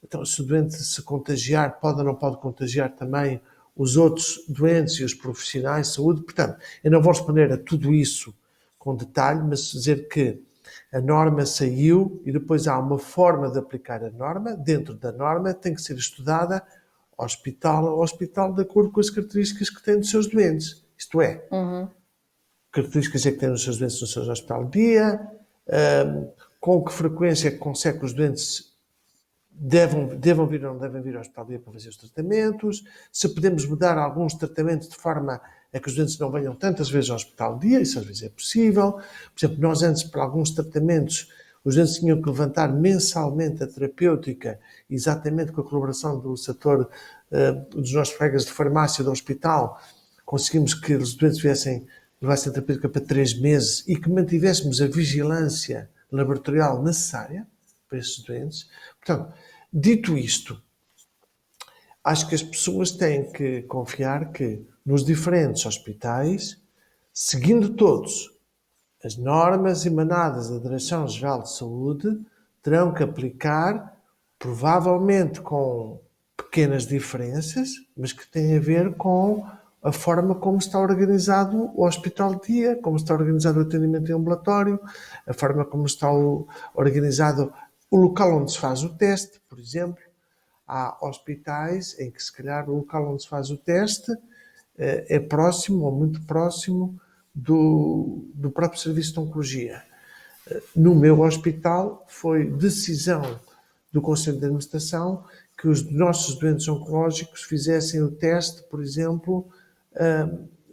Então, se o doente se contagiar, pode ou não pode contagiar também os outros doentes e os profissionais de saúde. Portanto, eu não vou responder a tudo isso com detalhe, mas dizer que a norma saiu e depois há uma forma de aplicar a norma. Dentro da norma tem que ser estudada hospital a hospital de acordo com as características que tem dos seus doentes. Isto é, características é que tem os seus doentes no seu hospital dia, com que frequência é que consegue que os doentes devam vir ou não devem vir ao hospital dia para fazer os tratamentos, se podemos mudar alguns tratamentos de forma a que os doentes não venham tantas vezes ao hospital dia, isso às vezes é possível. Por exemplo, nós antes, para alguns tratamentos, os doentes tinham que levantar mensalmente a terapêutica, exatamente com a colaboração do setor dos nossos colegas de farmácia do hospital, conseguimos que os doentes levassem a terapêutica para 3 meses e que mantivéssemos a vigilância laboratorial necessária para esses doentes. Portanto, dito isto, acho que as pessoas têm que confiar que nos diferentes hospitais, seguindo todos as normas emanadas da Direção-Geral de Saúde, terão que aplicar, provavelmente com pequenas diferenças, mas que têm a ver com a forma como está organizado o hospital de dia, como está organizado o atendimento em ambulatório, a forma como está organizado o local onde se faz o teste. Por exemplo, há hospitais em que, se calhar, o local onde se faz o teste é próximo ou muito próximo do próprio serviço de oncologia. No meu hospital, foi decisão do Conselho de Administração que os nossos doentes oncológicos fizessem o teste, por exemplo,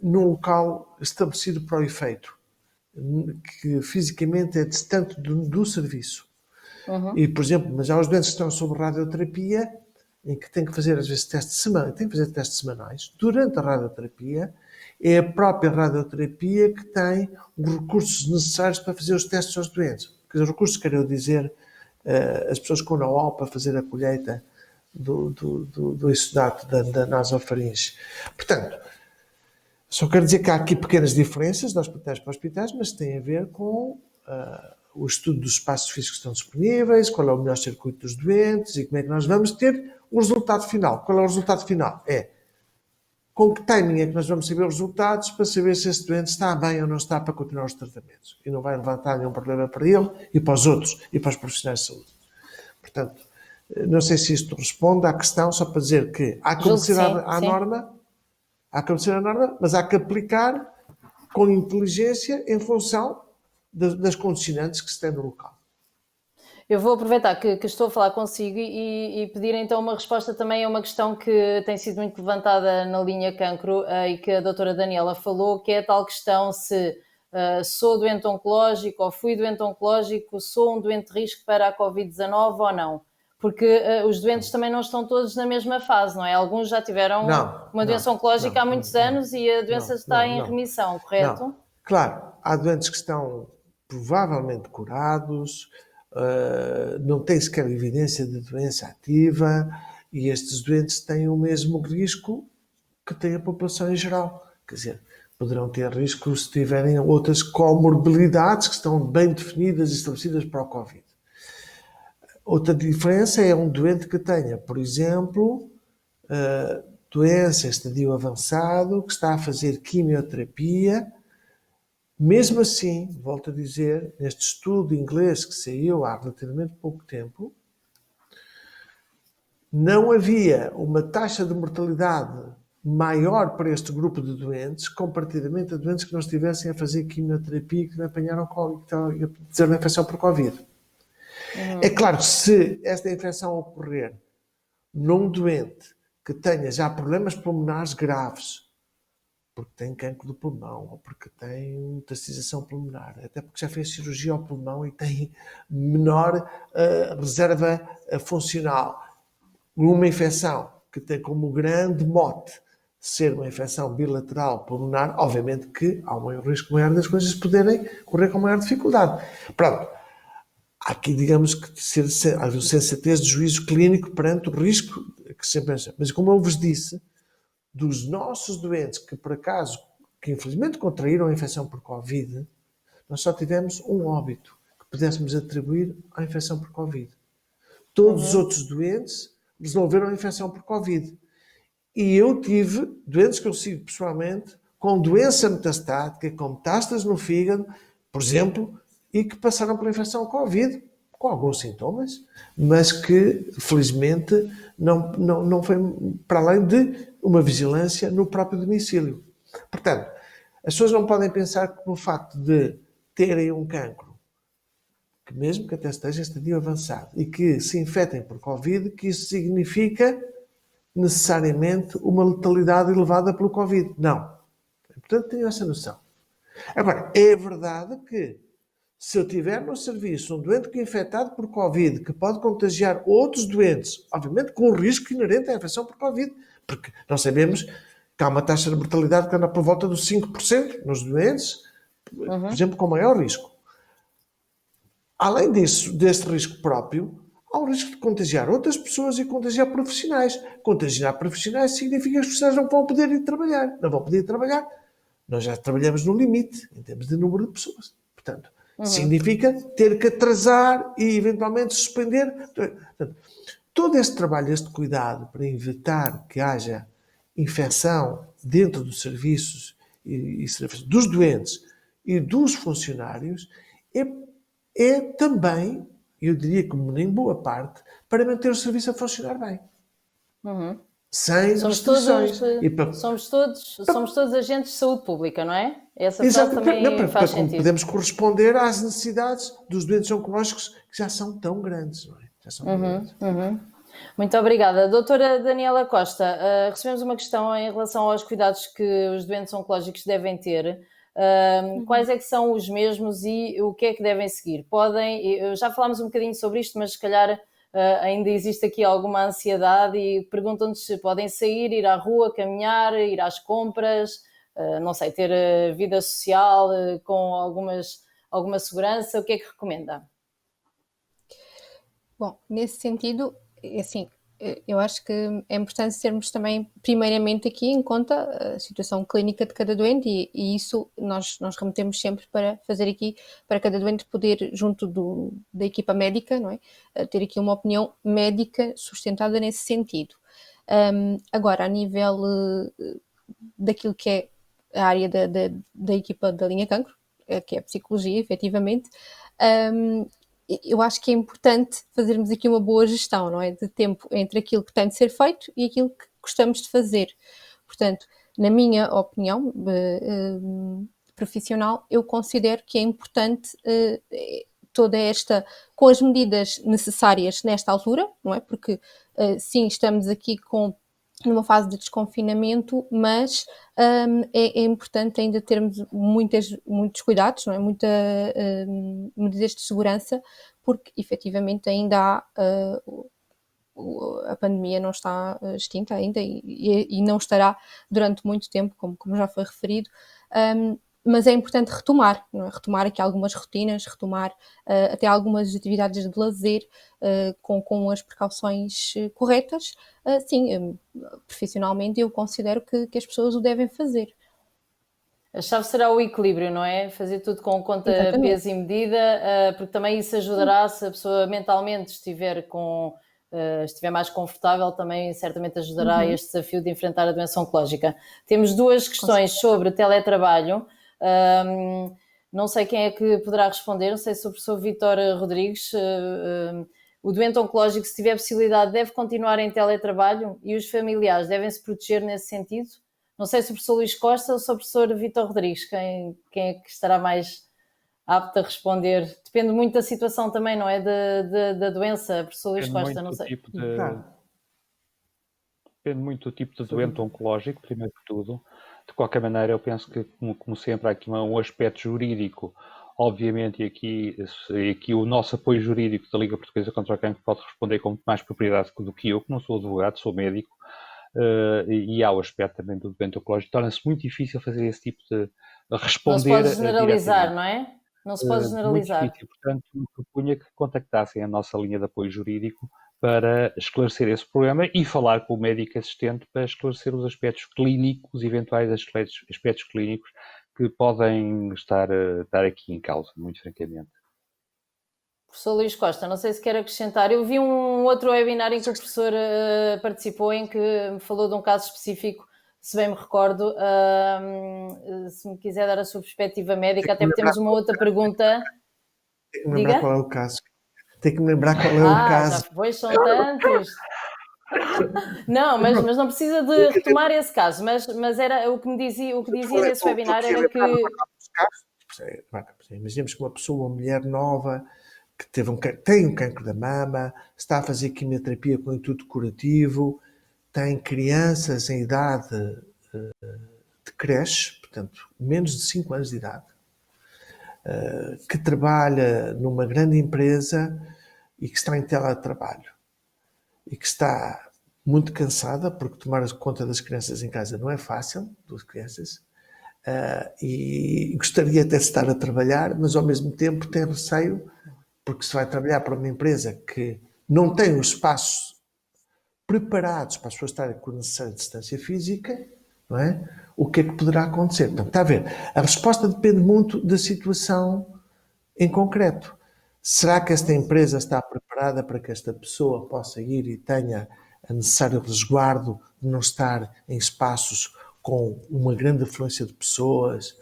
num local estabelecido para o efeito, que fisicamente é distante do serviço. E, por exemplo, mas há os doentes que estão sob radioterapia, em que têm que fazer, às vezes, têm que fazer testes semanais. Durante a radioterapia, é a própria radioterapia que tem os recursos necessários para fazer os testes aos doentes. Os recursos, quero dizer, as pessoas com know-how para fazer a colheita do exudato da nasofaringe. Portanto, Só quero dizer que há aqui pequenas diferenças de hospitais para hospitais, mas tem a ver com o estudo dos espaços físicos que estão disponíveis, qual é o melhor circuito dos doentes e como é que nós vamos ter o resultado final. Qual é o resultado final? Com que timing é que nós vamos saber os resultados para saber se esse doente está bem ou não está para continuar os tratamentos. E não vai levantar nenhum problema para ele e para os outros e para os profissionais de saúde. Portanto, não sei se isto responde à questão, só para dizer que há que obedecer à norma, mas há que aplicar com inteligência em função das condicionantes que se tem no local. Eu vou aproveitar que estou a falar consigo e pedir então uma resposta também a uma questão que tem sido muito levantada na linha cancro e que a doutora Daniela falou, que é a tal questão se sou doente oncológico ou fui doente oncológico, sou um doente de risco para a Covid-19 ou não. Porque os doentes também não estão todos na mesma fase, não é? Alguns já tiveram uma doença oncológica há muitos anos e a doença está em remissão, correto? Não. Claro, há doentes que estão provavelmente curados, não têm sequer evidência de doença ativa e estes doentes têm o mesmo risco que tem a população em geral. Quer dizer, poderão ter risco se tiverem outras comorbilidades que estão bem definidas e estabelecidas para o Covid. Outra diferença é um doente que tenha, por exemplo, doença em estadio avançado, que está a fazer quimioterapia. Mesmo assim, volto a dizer, neste estudo inglês que saiu há relativamente pouco tempo, não havia uma taxa de mortalidade maior para este grupo de doentes comparativamente a doentes que não estivessem a fazer quimioterapia e que não apanharam Covid, que fizeram infecção por Covid. É claro que se esta infecção ocorrer num doente que tenha já problemas pulmonares graves, porque tem cancro do pulmão, ou porque tem metastização pulmonar, até porque já fez cirurgia ao pulmão e tem menor reserva funcional, uma infecção que tem como grande mote ser uma infecção bilateral pulmonar, obviamente que há um risco maior das coisas poderem correr com maior dificuldade. Pronto. Há aqui, digamos, que ser sensatez de juízo clínico perante o risco que sempre é. Mas como eu vos disse, dos nossos doentes que por acaso, que infelizmente contraíram a infecção por Covid, nós só tivemos um óbito que pudéssemos atribuir à infecção por Covid. Todos os outros doentes resolveram a infecção por Covid. E eu tive doentes que eu sigo pessoalmente com doença metastática, com metástases no fígado, por exemplo, e que passaram pela infecção Covid, com alguns sintomas, mas que, felizmente, não foi para além de uma vigilância no próprio domicílio. Portanto, as pessoas não podem pensar que pelo facto de terem um cancro, que mesmo que até esteja em estadio avançado, e que se infectem por Covid, que isso significa necessariamente uma letalidade elevada pelo Covid. Não. Portanto, tenho essa noção. Agora, é verdade que se eu tiver no serviço um doente que é infectado por Covid, que pode contagiar outros doentes, obviamente com o risco inerente à infecção por Covid, porque nós sabemos que há uma taxa de mortalidade que anda por volta dos 5% nos doentes, por exemplo, com maior risco. Além disso, deste risco próprio, há o risco de contagiar outras pessoas e contagiar profissionais. Contagiar profissionais significa que os profissionais não vão poder ir trabalhar. Não vão poder ir trabalhar. Nós já trabalhamos no limite, em termos de número de pessoas. Portanto, significa ter que atrasar e eventualmente suspender. Portanto, todo este trabalho, este cuidado para evitar que haja infecção dentro dos serviços e dos doentes e dos funcionários é também, eu diria como em boa parte, para manter o serviço a funcionar bem. Sem restrições. Somos todos agentes de saúde pública, não é? Essa frase também faz sentido. Podemos corresponder às necessidades dos doentes oncológicos que já são tão grandes, não é? Já são grandes. Muito obrigada. Doutora Daniela Costa, recebemos uma questão em relação aos cuidados que os doentes oncológicos devem ter. Quais é que são os mesmos e o que é que devem seguir? Já falámos um bocadinho sobre isto, mas se calhar ainda existe aqui alguma ansiedade e perguntam-nos se podem sair, ir à rua, caminhar, ir às compras, não sei, ter vida social com alguma segurança. O que é que recomenda? Bom, nesse sentido, assim, eu acho que é importante termos também, primeiramente, aqui em conta a situação clínica de cada doente e isso nós remetemos sempre para fazer aqui, para cada doente poder, junto da equipa médica, não é? Ter aqui uma opinião médica sustentada nesse sentido. Agora, a nível daquilo que é a área da equipa da linha cancro, que é a psicologia, efetivamente, eu acho que é importante fazermos aqui uma boa gestão, não é? De tempo entre aquilo que tem de ser feito e aquilo que gostamos de fazer. Portanto, na minha opinião profissional, eu considero que é importante toda esta, com as medidas necessárias nesta altura, não é? Porque sim, estamos aqui numa fase de desconfinamento, mas é importante ainda termos muitos cuidados, não é? Medidas de segurança, porque efetivamente ainda há a pandemia não está extinta ainda e não estará durante muito tempo, como já foi referido. Mas é importante retomar, não é? Retomar aqui algumas rotinas, retomar até algumas atividades de lazer com as precauções corretas. Sim, profissionalmente eu considero que as pessoas o devem fazer. A chave será o equilíbrio, não é? Fazer tudo com conta, Exatamente. peso e medida, porque também isso ajudará, se a pessoa mentalmente estiver mais confortável, também certamente ajudará a este desafio de enfrentar a doença oncológica. Temos duas questões sobre teletrabalho. Não sei quem é que poderá responder, não sei se o professor Vítor Rodrigues. O doente oncológico, se tiver possibilidade, deve continuar em teletrabalho e os familiares devem se proteger nesse sentido? Não sei se o professor Luís Costa ou se o professor Vítor Rodrigues, quem é que estará mais apto a responder? Depende muito da situação também, não é? Da doença, professor Luís Costa, não sei. Depende muito do tipo de doente oncológico, primeiro que tudo. De qualquer maneira, eu penso que, como sempre, há aqui um aspecto jurídico, obviamente, e aqui o nosso apoio jurídico da Liga Portuguesa contra o Cancro pode responder com muito mais propriedade do que eu, que não sou advogado, sou médico, e há o aspecto também do doente oncológico. Torna-se muito difícil fazer esse tipo de responder. Não se pode generalizar, não é? Não se pode generalizar. Muito difícil, portanto, propunha que contactassem a nossa linha de apoio jurídico para esclarecer esse problema e falar com o médico assistente para esclarecer os aspectos clínicos, os eventuais aspectos clínicos que podem estar aqui em causa, muito francamente. Professor Luís Costa, não sei se quer acrescentar. Eu vi um outro webinar em que o professor participou, em que me falou de um caso específico, se bem me recordo. Se me quiser dar a sua perspectiva médica, até porque temos uma outra pergunta. Tem que me lembrar qual é o caso. Tem que me lembrar qual é o caso. Pois são tantos. Não, mas não precisa de retomar esse caso, mas era o que me dizia, nesse webinar era que... Imaginemos que uma pessoa, uma mulher nova, que tem um cancro da mama, está a fazer quimioterapia com intuito curativo, tem crianças em idade de creche, portanto, menos de 5 anos de idade, que trabalha numa grande empresa e que está em teletrabalho e que está muito cansada, porque tomar conta das crianças em casa não é fácil, 2 crianças, e gostaria até de estar a trabalhar, mas ao mesmo tempo tem receio, porque se vai trabalhar para uma empresa que não tem os espaços preparados para as pessoas estarem com a necessária distância física, não é? O que é que poderá acontecer? Portanto, está a ver, a resposta depende muito da situação em concreto. Será que esta empresa está preparada para que esta pessoa possa ir e tenha a necessário resguardo de não estar em espaços com uma grande afluência de pessoas,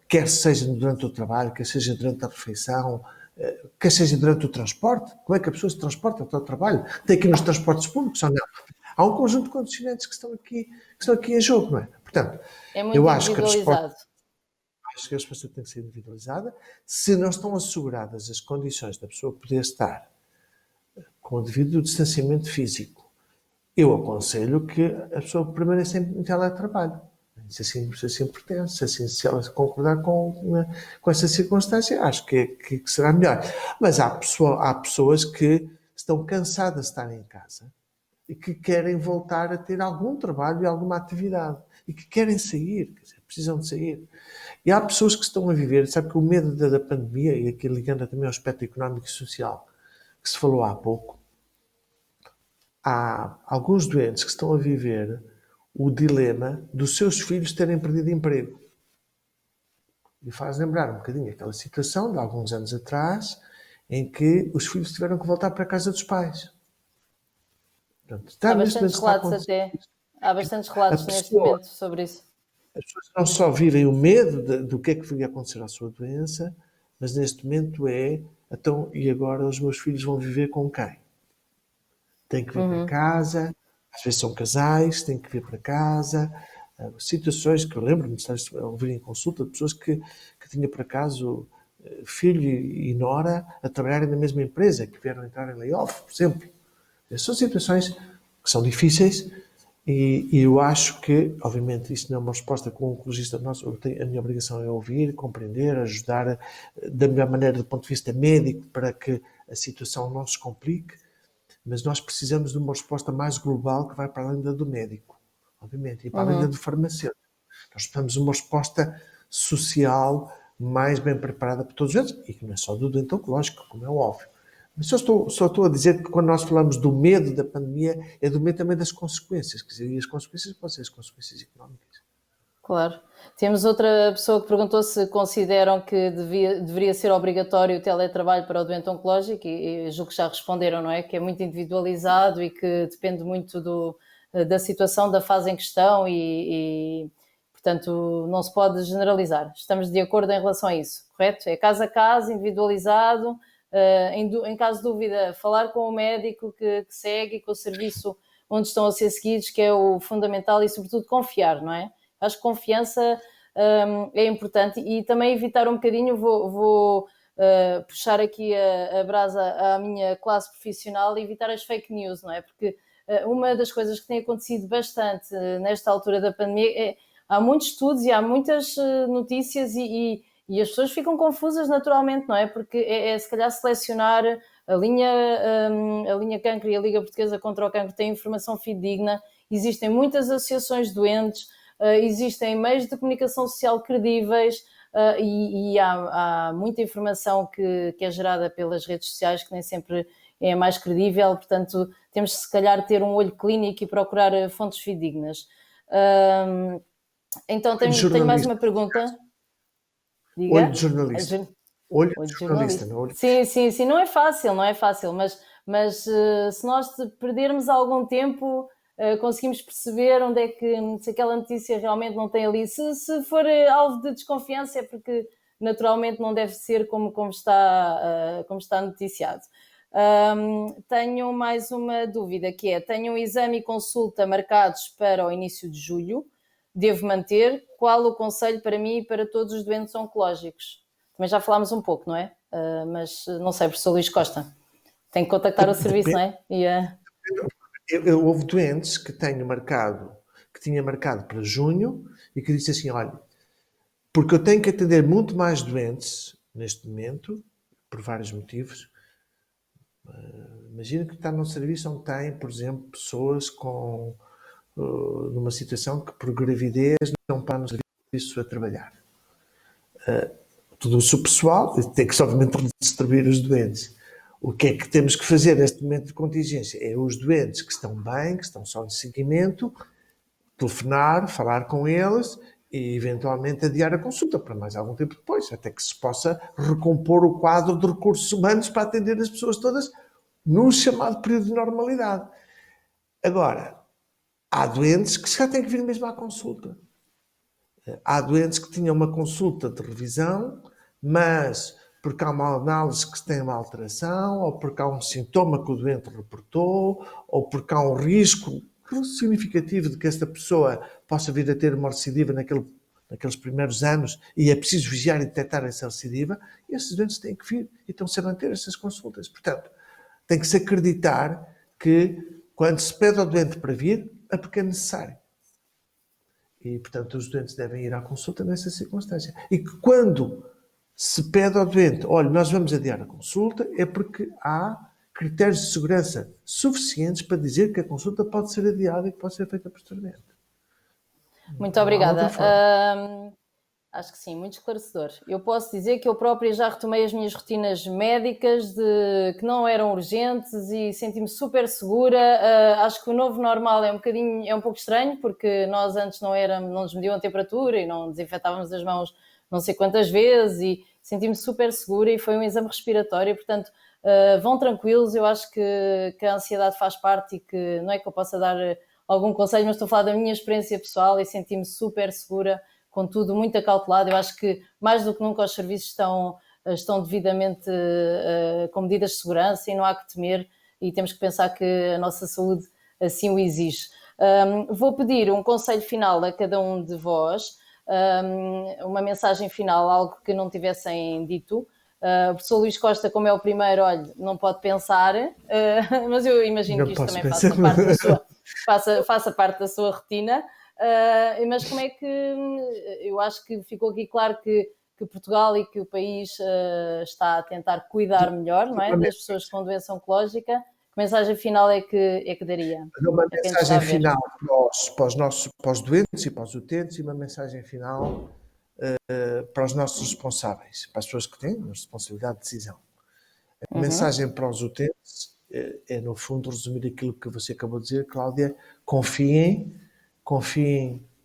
quer seja durante o trabalho, quer seja durante a refeição, quer seja durante o transporte? Como é que a pessoa se transporta até o trabalho? Tem que ir nos transportes públicos ou não? Há um conjunto de condicionantes que estão aqui em jogo, não é? Portanto, eu acho que a resposta tem que ser individualizada. Se não estão asseguradas as condições da pessoa poder estar com o devido distanciamento físico, eu aconselho que a pessoa permaneça em teletrabalho. Se assim pretende, se ela concordar com essa circunstância, acho que será melhor. Mas há pessoas que estão cansadas de estar em casa e que querem voltar a ter algum trabalho e alguma atividade e que querem sair, quer dizer, precisam de sair. E há pessoas que estão a viver, sabe que o medo da pandemia, e aqui ligando também ao aspecto económico e social, que se falou há pouco, há alguns doentes que estão a viver o dilema dos seus filhos terem perdido emprego. E faz lembrar um bocadinho aquela situação de alguns anos atrás, em que os filhos tiveram que voltar para a casa dos pais. Portanto, Há bastantes relatos até. Há bastantes relatos neste momento sobre isso. As pessoas não só vivem o medo do que é que vai acontecer à sua doença, mas neste momento então, e agora os meus filhos vão viver com quem? Têm que vir para casa, às vezes são casais, têm que vir para casa, situações que eu lembro-me de ouvir em consulta de pessoas que tinham por acaso filho e nora a trabalharem na mesma empresa, que vieram entrar em layoff, por exemplo. São situações que são difíceis e eu acho que, obviamente, isto não é uma resposta que um oncologista nosso, a minha obrigação é ouvir, compreender, ajudar da melhor maneira do ponto de vista médico para que a situação não se complique, mas nós precisamos de uma resposta mais global que vai para além da do médico, obviamente, e para além da do farmacêutico. Nós precisamos de uma resposta social mais bem preparada para todos eles, e que não é só do doente oncológico, como é óbvio. Mas só estou a dizer que quando nós falamos do medo da pandemia, é do medo também das consequências, quer dizer, e as consequências podem ser as consequências económicas. Claro. Temos outra pessoa que perguntou se consideram que deveria ser obrigatório o teletrabalho para o doente oncológico e julgo que já responderam, não é? Que é muito individualizado e que depende muito da situação, da fase em questão e, portanto, não se pode generalizar. Estamos de acordo em relação a isso, correto? É caso a caso, individualizado. Em caso de dúvida, falar com o médico que segue, com o serviço onde estão a ser seguidos, que é o fundamental, e sobretudo confiar, não é? Acho que confiança é importante e também evitar um bocadinho, vou puxar aqui a brasa à minha classe profissional e evitar as fake news, não é? Porque uma das coisas que tem acontecido bastante nesta altura da pandemia há muitos estudos e há muitas notícias e as pessoas ficam confusas naturalmente, não é? Porque se calhar selecionar a linha Cancro e a Liga Portuguesa contra o Cancro tem informação fidedigna, existem muitas associações de doentes, existem meios de comunicação social credíveis e há muita informação que é gerada pelas redes sociais que nem sempre é a mais credível, portanto temos se calhar ter um olho clínico e procurar fontes fidedignas. Então tenho mais uma pergunta. Diga. Olho de jornalista. Olho de jornalista, não olho. Sim, não é fácil, mas se nós perdermos algum tempo, conseguimos perceber onde é que, se aquela notícia realmente não tem ali, se for alvo de desconfiança é porque naturalmente não deve ser como está noticiado. Tenho mais uma dúvida que é, tenho um exame e consulta marcados para o início de julho, devo manter? Qual o conselho para mim e para todos os doentes oncológicos? Também já falámos um pouco, não é? Mas não sei, professor Luís Costa. Tem que contactar o serviço, não é? Houve doentes que tinha marcado para junho e que disse assim, olha, porque eu tenho que atender muito mais doentes neste momento, por vários motivos. Imagina que está num serviço onde tem, por exemplo, pessoas numa situação que por gravidez não está no serviço a trabalhar. Tudo isso pessoal tem que obviamente redistribuir os doentes. O que é que temos que fazer neste momento de contingência? É os doentes que estão bem, que estão só de seguimento, telefonar, falar com eles e eventualmente adiar a consulta para mais algum tempo depois, até que se possa recompor o quadro de recursos humanos para atender as pessoas todas no chamado período de normalidade. Agora, há doentes que já têm que vir mesmo à consulta. Há doentes que tinham uma consulta de revisão, mas porque há uma análise que tem uma alteração, ou porque há um sintoma que o doente reportou, ou porque há um risco significativo de que esta pessoa possa vir a ter uma recidiva naqueles primeiros anos e é preciso vigiar e detectar essa recidiva, e esses doentes têm que vir e estão-se a manter essas consultas. Portanto, tem que se acreditar que quando se pede ao doente para vir, é porque é necessário. E, portanto, os doentes devem ir à consulta nessa circunstância. E que quando se pede ao doente, olha, nós vamos adiar a consulta, é porque há critérios de segurança suficientes para dizer que a consulta pode ser adiada e que pode ser feita posteriormente. Muito obrigada. Acho que sim, muito esclarecedor. Eu posso dizer que eu própria já retomei as minhas rotinas médicas que não eram urgentes e senti-me super segura. Acho que o novo normal é um pouco estranho, porque nós antes não nos mediam a temperatura e não desinfetávamos as mãos não sei quantas vezes e senti-me super segura e foi um exame respiratório, portanto, vão tranquilos. Eu acho que a ansiedade faz parte e que não é que eu possa dar algum conselho, mas estou a falar da minha experiência pessoal e senti-me super segura, com tudo muito acautelado. Eu acho que mais do que nunca os serviços estão devidamente com medidas de segurança e não há que temer, e temos que pensar que a nossa saúde assim o exige. Vou pedir um conselho final a cada um de vós, uma mensagem final, algo que não tivessem dito. O professor Luís Costa, como é o primeiro, olha, não pode pensar, mas eu imagino Não que isto posso também pensar. faça parte da sua rotina. Mas como é que eu acho que ficou aqui claro que Portugal e que o país está a tentar cuidar melhor, não é, das pessoas com doença oncológica. Que mensagem final é que daria Uma a quem nos está a mensagem ver? final para os doentes e para os utentes, e uma mensagem final para os nossos responsáveis, para as pessoas que têm a responsabilidade de decisão. A mensagem para os utentes é, no fundo, resumir aquilo que você acabou de dizer, Cláudia. Confiem,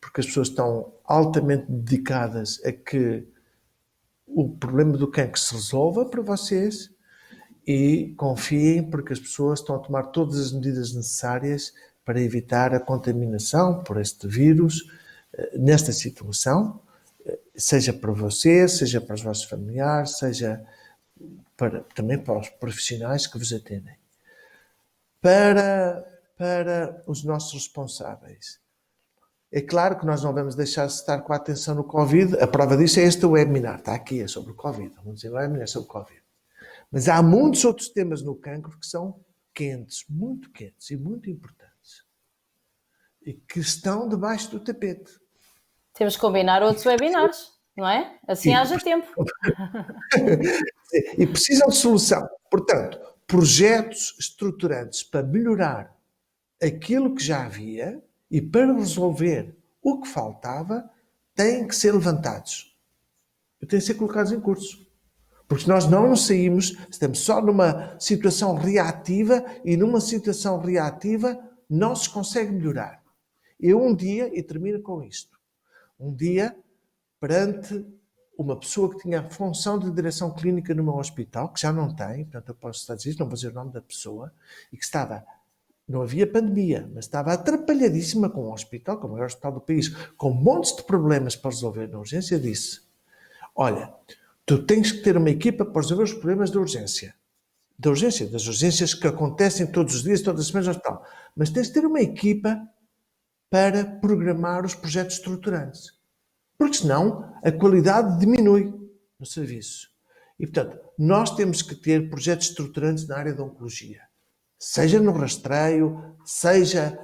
porque as pessoas estão altamente dedicadas a que o problema do cancro se resolva para vocês, e confiem porque as pessoas estão a tomar todas as medidas necessárias para evitar a contaminação por este vírus nesta situação, seja para vocês, seja para os vossos familiares, seja também para os profissionais que vos atendem. Para os nossos responsáveis, é claro que nós não vamos deixar de estar com a atenção no Covid. A prova disso é este webinar, está aqui, é sobre o Covid. Vamos dizer, o webinar é sobre o Covid. Mas há muitos outros temas no cancro que são quentes, muito quentes e muito importantes, e que estão debaixo do tapete. Temos que combinar outros webinars, não é? Assim haja tempo. E precisam de solução. Portanto, projetos estruturantes para melhorar aquilo que já havia e para resolver o que faltava têm que ser levantados e têm que ser colocados em curso. Porque nós não saímos, estamos só numa situação reativa, e numa situação reativa não se consegue melhorar. Eu um dia, e termino com isto, um dia, perante uma pessoa que tinha a função de direção clínica no meu hospital, que já não tem, portanto eu posso estar a dizer, não vou dizer o nome da pessoa, e que estava, não havia pandemia, mas estava atrapalhadíssima com o hospital, com o maior hospital do país, com montes de problemas para resolver na urgência, disse: olha, tu tens que ter uma equipa para resolver os problemas da urgência. Das urgências que acontecem todos os dias, todas as semanas no hospital. Mas tens de ter uma equipa para programar os projetos estruturantes. Porque senão a qualidade diminui no serviço. E, portanto, nós temos que ter projetos estruturantes na área da oncologia. Seja no rastreio, seja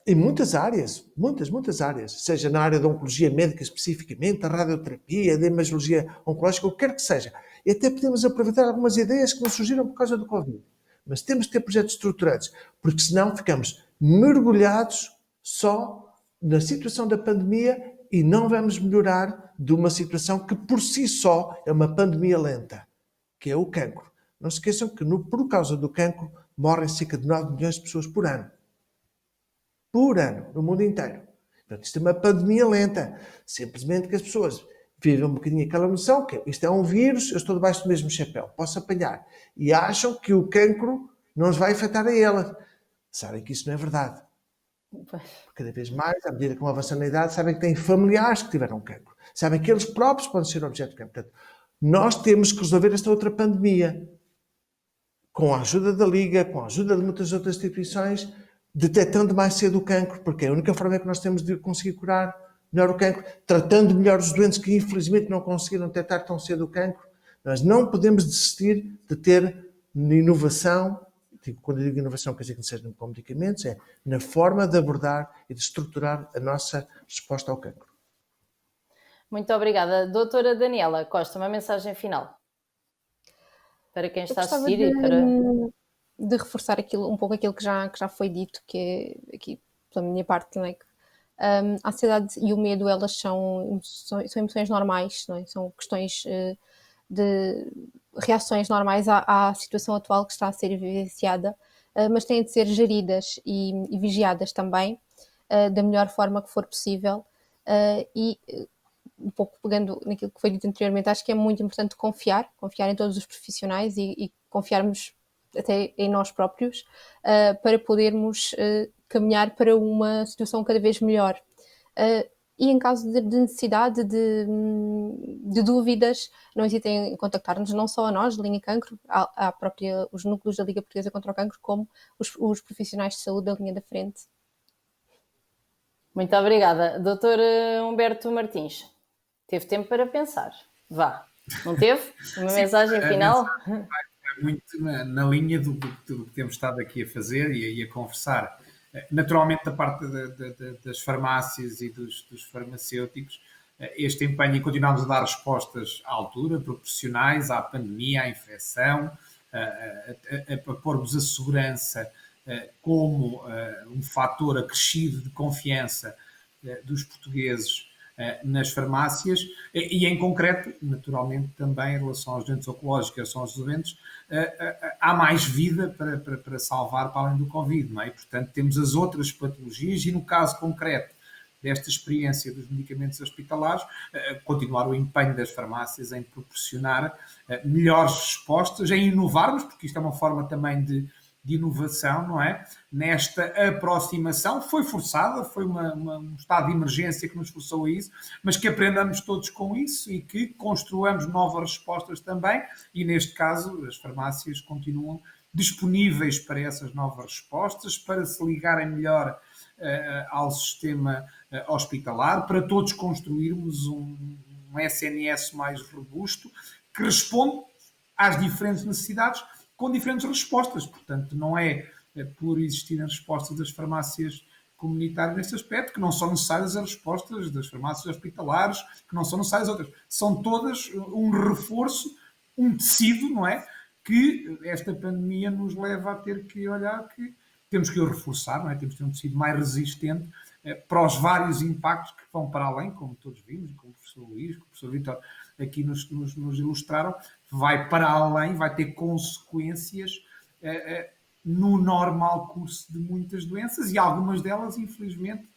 em muitas áreas, muitas áreas, seja na área da oncologia médica especificamente, a radioterapia, a imagiologia oncológica, o que quer que seja. E até podemos aproveitar algumas ideias que nos surgiram por causa do Covid. Mas temos que ter projetos estruturantes, porque senão ficamos mergulhados só na situação da pandemia e não vamos melhorar de uma situação que por si só é uma pandemia lenta, que é o cancro. Não se esqueçam que por causa do cancro morrem cerca de 9 milhões de pessoas por ano. Por ano, no mundo inteiro. Portanto, isto é uma pandemia lenta. Simplesmente que as pessoas vivem um bocadinho aquela noção que isto é um vírus, eu estou debaixo do mesmo chapéu, posso apanhar. E acham que o cancro não os vai afetar a elas. Sabem que isso não é verdade. Cada vez mais, à medida que vão avançando na idade, sabem que têm familiares que tiveram cancro. Sabem que eles próprios podem ser objeto de cancro. Portanto, nós temos que resolver esta outra pandemia. Com a ajuda da Liga, com a ajuda de muitas outras instituições, detectando mais cedo o cancro, porque é a única forma que nós temos de conseguir curar melhor o cancro, tratando melhor os doentes que infelizmente não conseguiram detectar tão cedo o cancro. Nós não podemos desistir de ter inovação. Quando eu digo inovação, quer dizer que não seja com medicamentos, é na forma de abordar e de estruturar a nossa resposta ao cancro. Muito obrigada. Doutora Daniela Costa, uma mensagem final para quem está a assistir e para... de reforçar um pouco aquilo que já foi dito, que é aqui pela minha parte, não é? A ansiedade e o medo, elas são emoções normais, não é? São questões de reações normais à situação atual que está a ser vivenciada, mas têm de ser geridas e vigiadas também, da melhor forma que for possível. E um pouco pegando naquilo que foi dito anteriormente, acho que é muito importante confiar em todos os profissionais e confiarmos até em nós próprios, para podermos caminhar para uma situação cada vez melhor. E em caso de necessidade de dúvidas, não hesitem em contactar-nos, não só a nós, Linha Cancro, os núcleos da Liga Portuguesa contra o Cancro, como os profissionais de saúde da linha da frente. Muito obrigada. Doutor Humberto Martins, teve tempo para pensar? Vá. Não teve? Uma mensagem final? Muito na linha do que temos estado aqui a fazer e a conversar. Naturalmente, da parte das farmácias e dos farmacêuticos, este empenho em continuarmos a dar respostas à altura, proporcionais à pandemia, à infecção, a pormos a segurança como um fator acrescido de confiança dos portugueses nas farmácias e, em concreto, naturalmente, também em relação aos doentes oncológicos, em relação aos doentes, há mais vida para salvar para além do Covid, não é? Portanto, temos as outras patologias e, no caso concreto desta experiência dos medicamentos hospitalares, continuar o empenho das farmácias em proporcionar melhores respostas, em inovarmos, porque isto é uma forma também de inovação, não é? Nesta aproximação, foi forçada, foi um estado de emergência que nos forçou a isso, mas que aprendamos todos com isso e que construamos novas respostas também, e neste caso as farmácias continuam disponíveis para essas novas respostas, para se ligarem melhor ao sistema hospitalar, para todos construirmos um SNS mais robusto, que responde às diferentes necessidades, com diferentes respostas. Portanto, não é por existirem respostas das farmácias comunitárias neste aspecto que não são necessárias as respostas das farmácias hospitalares, que não são necessárias outras. São todas um reforço, um tecido, não é? Que esta pandemia nos leva a ter que olhar que temos que o reforçar, não é? Temos que ter um tecido mais resistente para os vários impactos que vão para além, como todos vimos, como o professor Luís, como o professor Vítor aqui nos ilustraram, vai para além, vai ter consequências no normal curso de muitas doenças e algumas delas, infelizmente,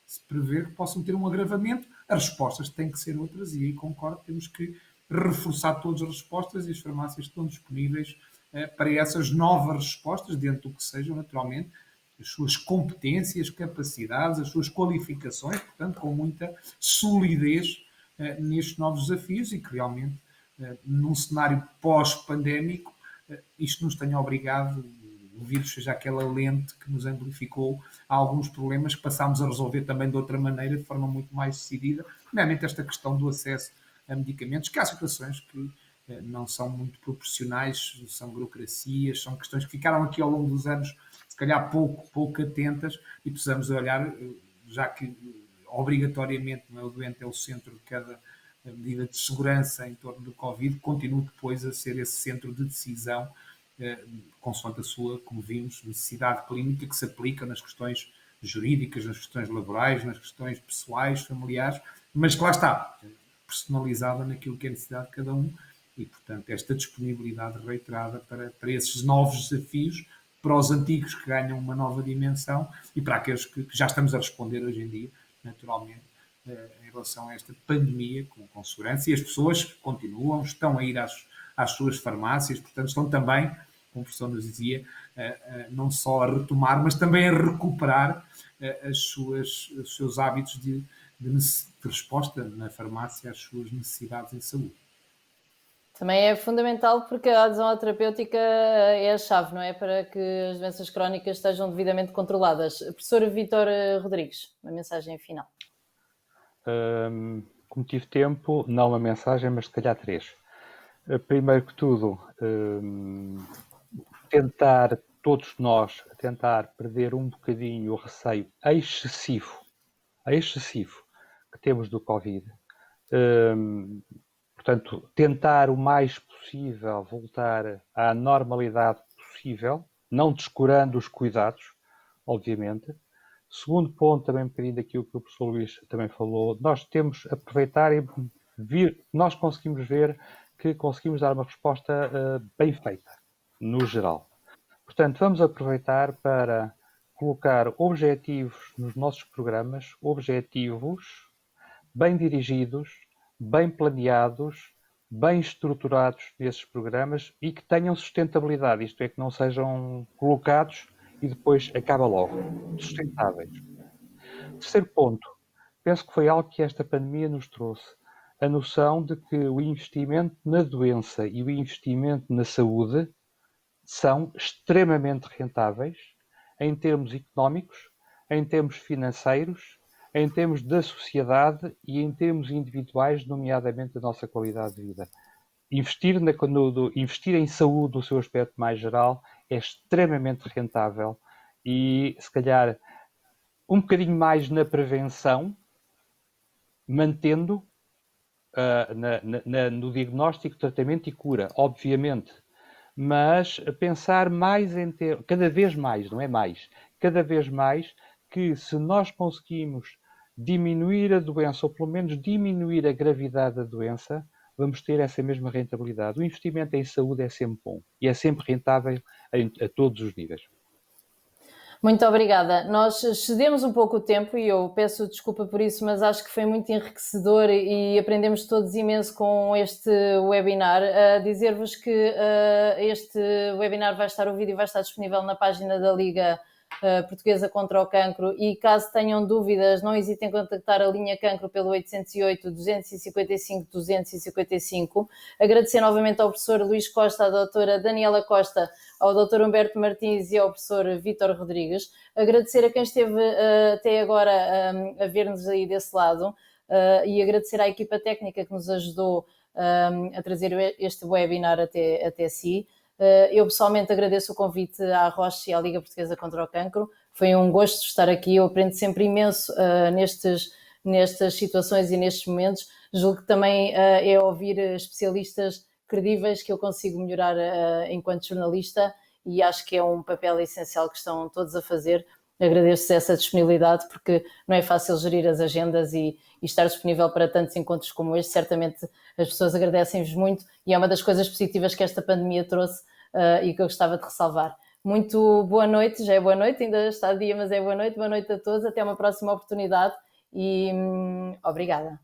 se prever que possam ter um agravamento. As respostas têm que ser outras e aí concordo, temos que reforçar todas as respostas e as farmácias estão disponíveis para essas novas respostas, dentro do que sejam, naturalmente, as suas competências, capacidades, as suas qualificações, portanto, com muita solidez nestes novos desafios e que realmente, num cenário pós-pandémico, isto nos tenha obrigado, o vírus seja aquela lente que nos amplificou alguns problemas que passámos a resolver também de outra maneira, de forma muito mais decidida, nomeadamente esta questão do acesso a medicamentos, que há situações que não são muito proporcionais, são burocracias, são questões que ficaram aqui ao longo dos anos, se calhar pouco atentas, e precisamos de olhar, já que obrigatoriamente não é, o doente é o centro de cada medida de segurança em torno do Covid, continua depois a ser esse centro de decisão, consoante a sua, como vimos, necessidade clínica que se aplica nas questões jurídicas, nas questões laborais, nas questões pessoais, familiares, mas que lá está, personalizada naquilo que é a necessidade de cada um e, portanto, esta disponibilidade reiterada para esses novos desafios, para os antigos que ganham uma nova dimensão e para aqueles que já estamos a responder hoje em dia, naturalmente, em relação a esta pandemia com segurança, e as pessoas continuam, estão a ir às suas farmácias, portanto, estão também, como o professor nos dizia, não só a retomar, mas também a recuperar os seus hábitos de resposta na farmácia às suas necessidades em saúde. Também é fundamental porque a adesão à terapêutica é a chave, não é? Para que as doenças crónicas estejam devidamente controladas. Professor Vítor Rodrigues, uma mensagem final. Como tive tempo, não uma mensagem, mas se calhar 3. Primeiro que tudo, todos nós, tentar perder um bocadinho o receio excessivo que temos do Covid. Portanto, tentar o mais possível voltar à normalidade possível, não descurando os cuidados, obviamente. Segundo ponto, também um bocadinho daquilo que o professor Luís também falou, nós temos a aproveitar e nós conseguimos ver que conseguimos dar uma resposta bem feita, no geral. Portanto, vamos aproveitar para colocar objetivos nos nossos programas, objetivos bem dirigidos, bem planeados, bem estruturados nesses programas e que tenham sustentabilidade, isto é, que não sejam colocados e depois acaba logo. Sustentáveis. Terceiro ponto, penso que foi algo que esta pandemia nos trouxe, a noção de que o investimento na doença e o investimento na saúde são extremamente rentáveis em termos económicos, em termos financeiros, em termos da sociedade e em termos individuais, nomeadamente da nossa qualidade de vida. Investir em saúde no seu aspecto mais geral é extremamente rentável e, se calhar, um bocadinho mais na prevenção, mantendo no diagnóstico, tratamento e cura, obviamente, mas pensar mais em ter, cada vez mais, não é mais, cada vez mais, que se nós conseguimos diminuir a doença, ou pelo menos diminuir a gravidade da doença, vamos ter essa mesma rentabilidade. O investimento em saúde é sempre bom e é sempre rentável a todos os níveis. Muito obrigada. Nós cedemos um pouco o tempo e eu peço desculpa por isso, mas acho que foi muito enriquecedor e aprendemos todos imenso com este webinar. Dizer-vos que este webinar vai estar, o vídeo vai estar disponível na página da Liga Portuguesa contra o Cancro e caso tenham dúvidas, não hesitem em contactar a linha Cancro pelo 808 255 255. Agradecer novamente ao professor Luís Costa, à doutora Daniela Costa, ao Dr. Humberto Martins e ao professor Vítor Rodrigues. Agradecer a quem esteve até agora a ver-nos aí desse lado e agradecer à equipa técnica que nos ajudou a trazer este webinar até si. Eu pessoalmente agradeço o convite à Roche e à Liga Portuguesa contra o Cancro. Foi um gosto estar aqui, eu aprendo sempre imenso nestas situações e nestes momentos. Julgo que também é ouvir especialistas credíveis que eu consigo melhorar enquanto jornalista e acho que é um papel essencial que estão todos a fazer. Agradeço essa disponibilidade porque não é fácil gerir as agendas e estar disponível para tantos encontros como este. Certamente as pessoas agradecem-vos muito e é uma das coisas positivas que esta pandemia trouxe e que eu gostava de ressalvar. Muito boa noite, já é boa noite, ainda está dia, mas é boa noite a todos, até uma próxima oportunidade e obrigada.